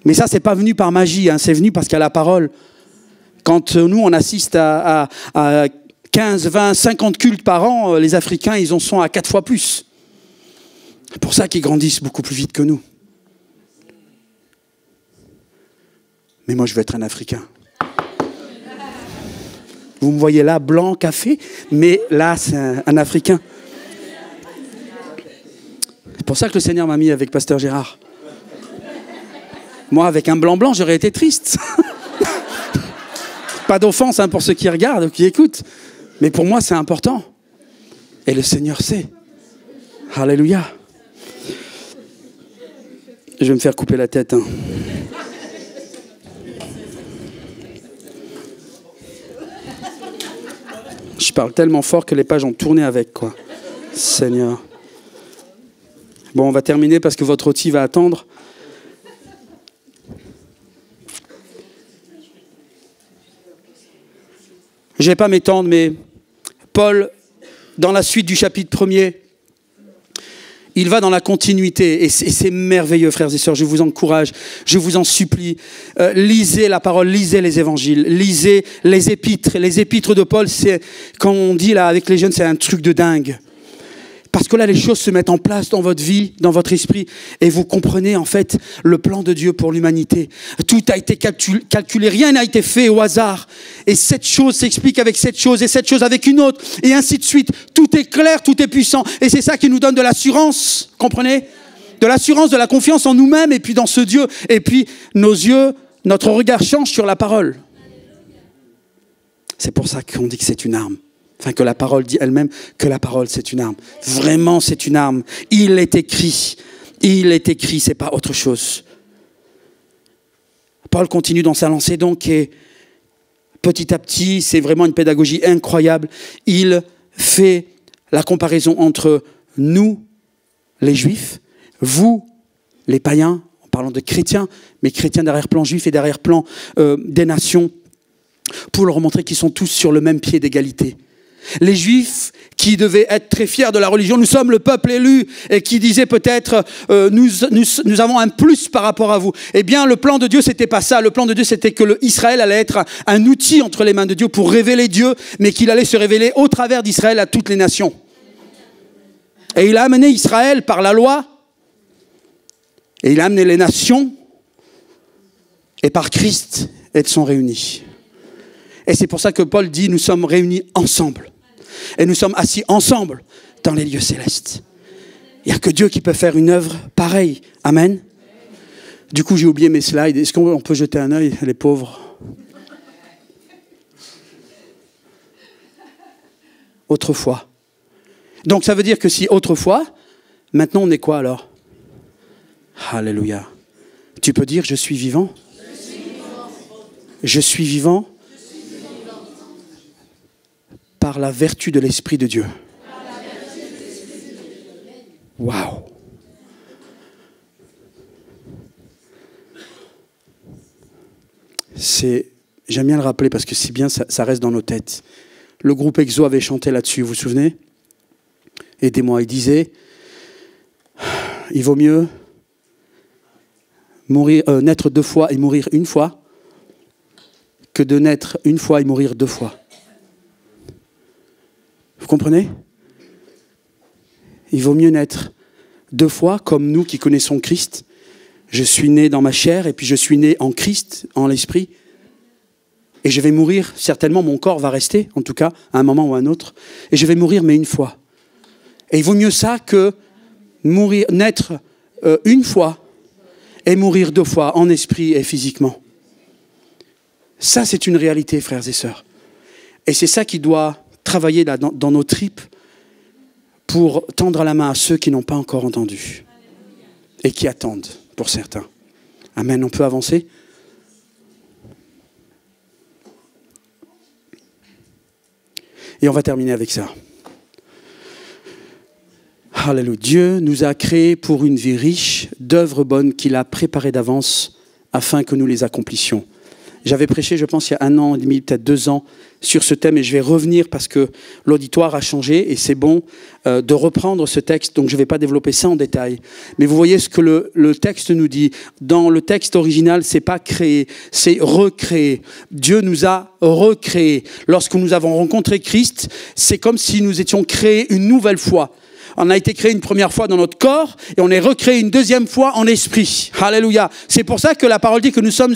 Mais ça, c'est pas venu par magie, hein. C'est venu parce qu'il y a la parole. Quand nous, on assiste à 15, 20, 50 cultes par an, les Africains, ils en sont à 4 fois plus. C'est pour ça qu'ils grandissent beaucoup plus vite que nous. Mais moi, je veux être un Africain. Vous me voyez là, blanc, café, mais là, c'est un Africain. C'est pour ça que le Seigneur m'a mis avec Pasteur Gérard. Moi, avec un blanc, j'aurais été triste. Pas d'offense hein, pour ceux qui regardent ou qui écoutent. Mais pour moi, c'est important. Et le Seigneur sait. Alléluia. Je vais me faire couper la tête. Hein. Je parle tellement fort que les pages ont tourné avec, quoi. Seigneur. Bon, on va terminer parce que votre outil va attendre. Je ne vais pas m'étendre, mais Paul dans la suite du chapitre 1er, il va dans la continuité, et c'est merveilleux, frères et sœurs. Je vous encourage, je vous en supplie. Lisez la parole, lisez les évangiles, lisez les épîtres. Les épîtres de Paul, c'est, quand on dit là avec les jeunes, c'est un truc de dingue. Parce que là, les choses se mettent en place dans votre vie, dans votre esprit, et vous comprenez en fait le plan de Dieu pour l'humanité. Tout a été calculé, rien n'a été fait au hasard. Et cette chose s'explique avec cette chose, et cette chose avec une autre, et ainsi de suite. Tout est clair, tout est puissant, et c'est ça qui nous donne de l'assurance, comprenez ? De l'assurance, de la confiance en nous-mêmes, et puis dans ce Dieu. Et puis nos yeux, notre regard change sur la parole. C'est pour ça qu'on dit que c'est une arme. Enfin, que la parole dit elle-même que la parole, c'est une arme. Vraiment, c'est une arme. Il est écrit, c'est pas autre chose. Paul continue dans sa lancée donc, et petit à petit, c'est vraiment une pédagogie incroyable. Il fait la comparaison entre nous, les Juifs, vous, les païens, en parlant de chrétiens, mais chrétiens d'arrière-plan juif et d'arrière-plan des nations, pour leur montrer qu'ils sont tous sur le même pied d'égalité. Les Juifs qui devaient être très fiers de la religion, nous sommes le peuple élu, et qui disaient peut-être nous avons un plus par rapport à vous. Eh bien, le plan de Dieu, c'était pas ça. Le plan de Dieu, c'était que Israël allait être un outil entre les mains de Dieu pour révéler Dieu, mais qu'il allait se révéler au travers d'Israël à toutes les nations. Et il a amené Israël par la loi, et il a amené les nations, et par Christ, elles sont réunies. Et c'est pour ça que Paul dit, nous sommes réunis ensemble. Et nous sommes assis ensemble dans les lieux célestes. Il n'y a que Dieu qui peut faire une œuvre pareille. Amen. Du coup, j'ai oublié mes slides. Est-ce qu'on peut jeter un œil, les pauvres? Autrefois. Donc ça veut dire que si autrefois, maintenant on est quoi alors? Alléluia. Tu peux dire, je suis vivant? Je suis vivant par la vertu de l'Esprit de Dieu. Waouh! J'aime bien le rappeler parce que c'est bien, ça reste dans nos têtes. Le groupe Exo avait chanté là-dessus, vous vous souvenez? Aidez-moi, il disait, il vaut mieux naître 2 fois et mourir 1 fois que de naître 1 fois et mourir 2 fois. Vous comprenez? Il vaut mieux naître 2 fois, comme nous qui connaissons Christ. Je suis né dans ma chair et puis je suis né en Christ, en l'esprit. Et je vais mourir, certainement mon corps va rester, en tout cas, à un moment ou à un autre. Et je vais mourir, mais 1 fois. Et il vaut mieux ça que naître 1 fois et mourir 2 fois, en esprit et physiquement. Ça, c'est une réalité, frères et sœurs. Et c'est ça qui doit travailler là, dans nos tripes pour tendre la main à ceux qui n'ont pas encore entendu et qui attendent, pour certains. Amen, on peut avancer? Et on va terminer avec ça. Alléluia. Dieu nous a créés pour une vie riche d'œuvres bonnes qu'il a préparées d'avance afin que nous les accomplissions. J'avais prêché, je pense, il y a 1 an et demi, peut-être 2 ans, sur ce thème, et je vais revenir parce que l'auditoire a changé, et c'est bon de reprendre ce texte, donc je ne vais pas développer ça en détail. Mais vous voyez ce que le texte nous dit. Dans le texte original, c'est pas créer, c'est recréer. Dieu nous a recréés. Lorsque nous avons rencontré Christ, c'est comme si nous étions créés une nouvelle fois. On a été créé une première fois dans notre corps, et on est recréé une deuxième fois en esprit. Alléluia. C'est pour ça que la parole dit que nous sommes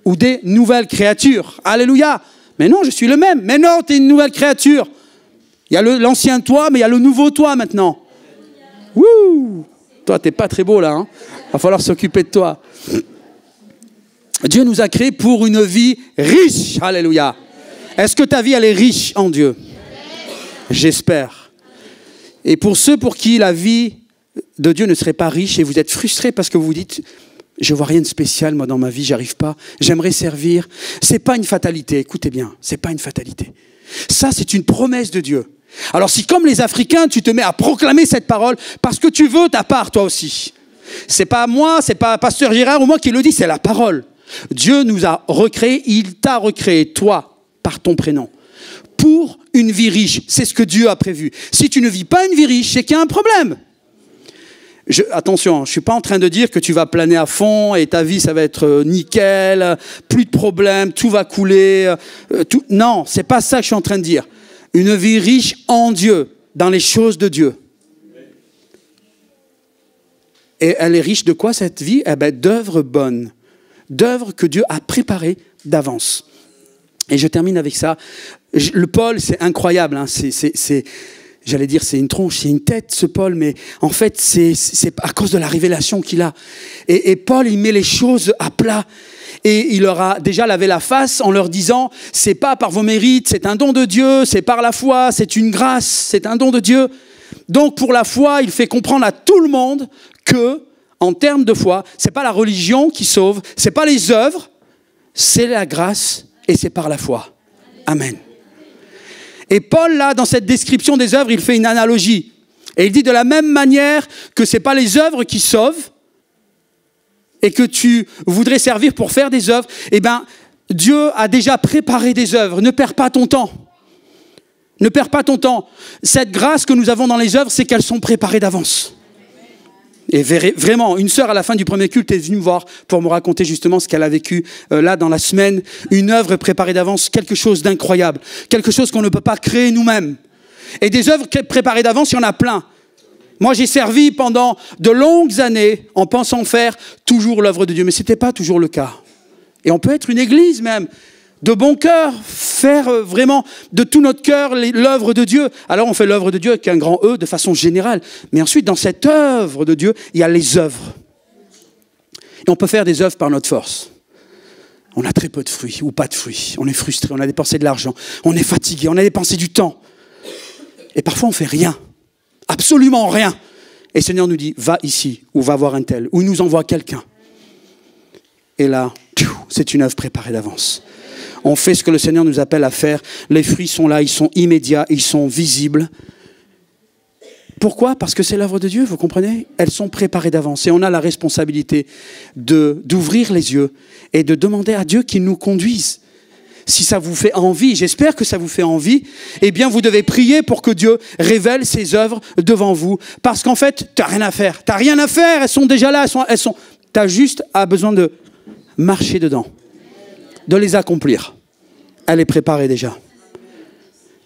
ou des nouvelles créatures. Alléluia. Mais non, je suis le même. Mais non, tu es une nouvelle créature. Il y a l'ancien toi, mais il y a le nouveau toi maintenant. Wouh! Toi, tu n'es pas très beau là. Hein? Va falloir s'occuper de toi. Dieu nous a créés pour une vie riche. Alléluia. Est-ce que ta vie, elle est riche en Dieu? J'espère. Et pour ceux pour qui la vie de Dieu ne serait pas riche et vous êtes frustrés parce que vous vous dites... Je vois rien de spécial, moi, dans ma vie, j'arrive pas. J'aimerais servir. C'est pas une fatalité, écoutez bien, c'est pas une fatalité. Ça, c'est une promesse de Dieu. Alors si, comme les Africains, tu te mets à proclamer cette parole, parce que tu veux ta part, toi aussi. C'est pas moi, c'est pas Pasteur Gérard ou moi qui le dis, c'est la parole. Dieu nous a recréés, il t'a recréé, toi, par ton prénom, pour une vie riche. C'est ce que Dieu a prévu. Si tu ne vis pas une vie riche, c'est qu'il y a un problème. Attention, je ne suis pas en train de dire que tu vas planer à fond et ta vie, ça va être nickel, plus de problèmes, tout va couler. Non, ce n'est pas ça que je suis en train de dire. Une vie riche en Dieu, dans les choses de Dieu. Et elle est riche de quoi cette vie? Eh bien, d'œuvres bonnes, d'œuvres que Dieu a préparées d'avance. Et je termine avec ça. Le Paul, c'est incroyable. Hein. J'allais dire, c'est une tronche, c'est une tête, ce Paul, mais en fait, c'est à cause de la révélation qu'il a. Et Paul, il met les choses à plat. Et il leur a déjà lavé la face en leur disant, c'est pas par vos mérites, c'est un don de Dieu, c'est par la foi, c'est une grâce, c'est un don de Dieu. Donc, pour la foi, il fait comprendre à tout le monde que, en termes de foi, c'est pas la religion qui sauve, c'est pas les œuvres, c'est la grâce et c'est par la foi. Amen. Et Paul, là, dans cette description des œuvres, il fait une analogie. Et il dit de la même manière que ce n'est pas les œuvres qui sauvent et que tu voudrais servir pour faire des œuvres, eh bien, Dieu a déjà préparé des œuvres. Ne perds pas ton temps. Ne perds pas ton temps. Cette grâce que nous avons dans les œuvres, c'est qu'elles sont préparées d'avance. Et vraiment, une sœur à la fin du premier culte est venue me voir pour me raconter justement ce qu'elle a vécu là dans la semaine. Une œuvre préparée d'avance, quelque chose d'incroyable. Quelque chose qu'on ne peut pas créer nous-mêmes. Et des œuvres préparées d'avance, il y en a plein. Moi, j'ai servi pendant de longues années en pensant faire toujours l'œuvre de Dieu. Mais ce n'était pas toujours le cas. Et on peut être une église même, de bon cœur, faire vraiment de tout notre cœur l'œuvre de Dieu. Alors on fait l'œuvre de Dieu avec un grand E de façon générale. Mais ensuite, dans cette œuvre de Dieu, il y a les œuvres. Et on peut faire des œuvres par notre force. On a très peu de fruits ou pas de fruits. On est frustré, on a dépensé de l'argent, on est fatigué, on a dépensé du temps. Et parfois on fait rien, absolument rien. Et le Seigneur nous dit, va ici, ou va voir un tel, ou il nous envoie quelqu'un. Et là, c'est une œuvre préparée d'avance. On fait ce que le Seigneur nous appelle à faire. Les fruits sont là, ils sont immédiats, ils sont visibles. Pourquoi? Parce que c'est l'œuvre de Dieu, vous comprenez? Elles sont préparées d'avance. Et on a la responsabilité d'ouvrir les yeux et de demander à Dieu qu'il nous conduise. Si ça vous fait envie, j'espère que ça vous fait envie, eh bien vous devez prier pour que Dieu révèle ses œuvres devant vous. Parce qu'en fait, tu n'as rien à faire. Tu n'as rien à faire, elles sont déjà là. Tu as juste besoin de marcher dedans, de les accomplir. Elle est préparée déjà.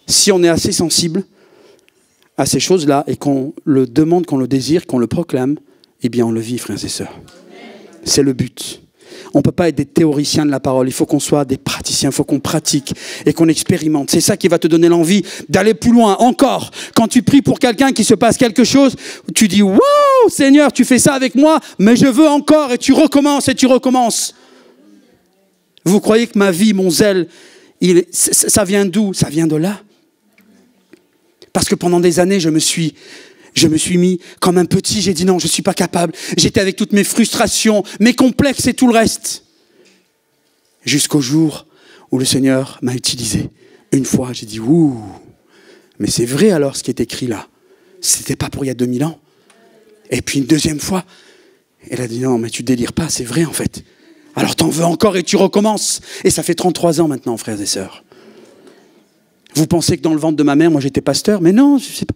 Si on est assez sensible à ces choses-là et qu'on le demande, qu'on le désire, qu'on le proclame, eh bien on le vit, frères et sœurs. C'est le but. On ne peut pas être des théoriciens de la parole. Il faut qu'on soit des praticiens, il faut qu'on pratique et qu'on expérimente. C'est ça qui va te donner l'envie d'aller plus loin encore. Quand tu pries pour quelqu'un, qu'il se passe quelque chose, tu dis « Wow, Seigneur, tu fais ça avec moi, mais je veux encore » et tu recommences et tu recommences. Vous croyez que ma vie, mon zèle, ça vient d'où? Ça vient de là. Parce que pendant des années, je me suis mis comme un petit, j'ai dit non, je ne suis pas capable. J'étais avec toutes mes frustrations, mes complexes et tout le reste. Jusqu'au jour où le Seigneur m'a utilisé. Une fois, j'ai dit, ouh, mais c'est vrai alors ce qui est écrit là. C'était pas pour il y a 2000 ans. Et puis une deuxième fois, elle a dit non, mais tu délires pas, c'est vrai en fait. Alors t'en veux encore et tu recommences. Et ça fait 33 ans maintenant, frères et sœurs. Vous pensez que dans le ventre de ma mère, moi j'étais pasteur? Mais non, je sais pas.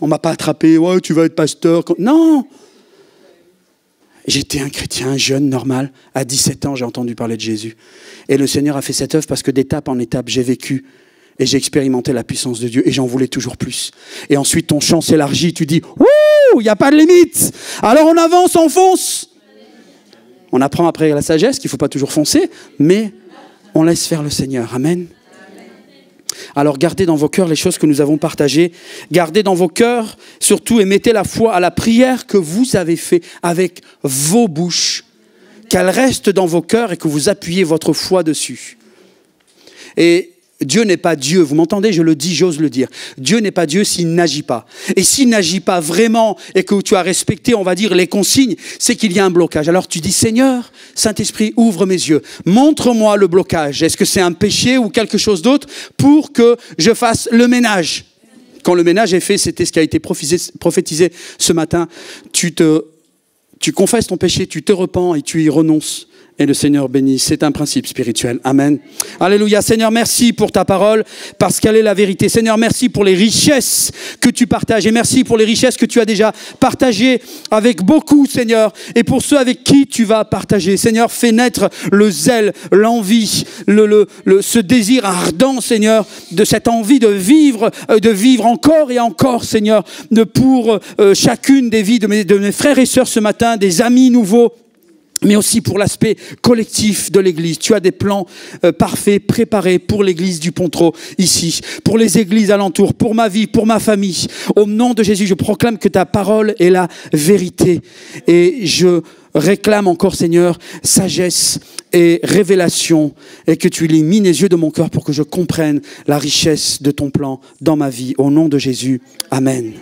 On ne m'a pas attrapé, ouais, tu vas être pasteur. Non. J'étais un chrétien jeune, normal. À 17 ans, j'ai entendu parler de Jésus. Et le Seigneur a fait cette œuvre parce que d'étape en étape, j'ai vécu et j'ai expérimenté la puissance de Dieu et j'en voulais toujours plus. Et ensuite, ton champ s'élargit, tu dis, ouh, il n'y a pas de limite. Alors on avance, on fonce. On apprend après la sagesse qu'il ne faut pas toujours foncer, mais on laisse faire le Seigneur. Amen. Alors gardez dans vos cœurs les choses que nous avons partagées. Gardez dans vos cœurs surtout et mettez la foi à la prière que vous avez faite avec vos bouches. Qu'elle reste dans vos cœurs et que vous appuyez votre foi dessus. Et Dieu n'est pas Dieu, vous m'entendez? Je le dis, j'ose le dire. Dieu n'est pas Dieu s'il n'agit pas. Et s'il n'agit pas vraiment et que tu as respecté, on va dire, les consignes, c'est qu'il y a un blocage. Alors tu dis, Seigneur, Saint-Esprit, ouvre mes yeux. Montre-moi le blocage. Est-ce que c'est un péché ou quelque chose d'autre pour que je fasse le ménage? Quand le ménage est fait, c'était ce qui a été prophétisé ce matin. Tu confesses ton péché, tu te repens et tu y renonces. et le Seigneur bénisse. C'est un principe spirituel. Amen. Alléluia. Seigneur, merci pour ta parole parce qu'elle est la vérité. Seigneur, merci pour les richesses que tu partages et merci pour les richesses que tu as déjà partagées avec beaucoup, Seigneur, et pour ceux avec qui tu vas partager. Seigneur, fais naître le zèle, l'envie, ce désir ardent, Seigneur, de cette envie de vivre encore et encore, Seigneur, pour chacune des vies de mes frères et sœurs ce matin, des amis nouveaux, mais aussi pour l'aspect collectif de l'Église. Tu as des plans parfaits, préparés pour l'Église du Pontrot, ici, pour les églises alentours, pour ma vie, pour ma famille. Au nom de Jésus, je proclame que ta parole est la vérité. Et je réclame encore, Seigneur, sagesse et révélation, et que tu illumines les yeux de mon cœur pour que je comprenne la richesse de ton plan dans ma vie. Au nom de Jésus, Amen.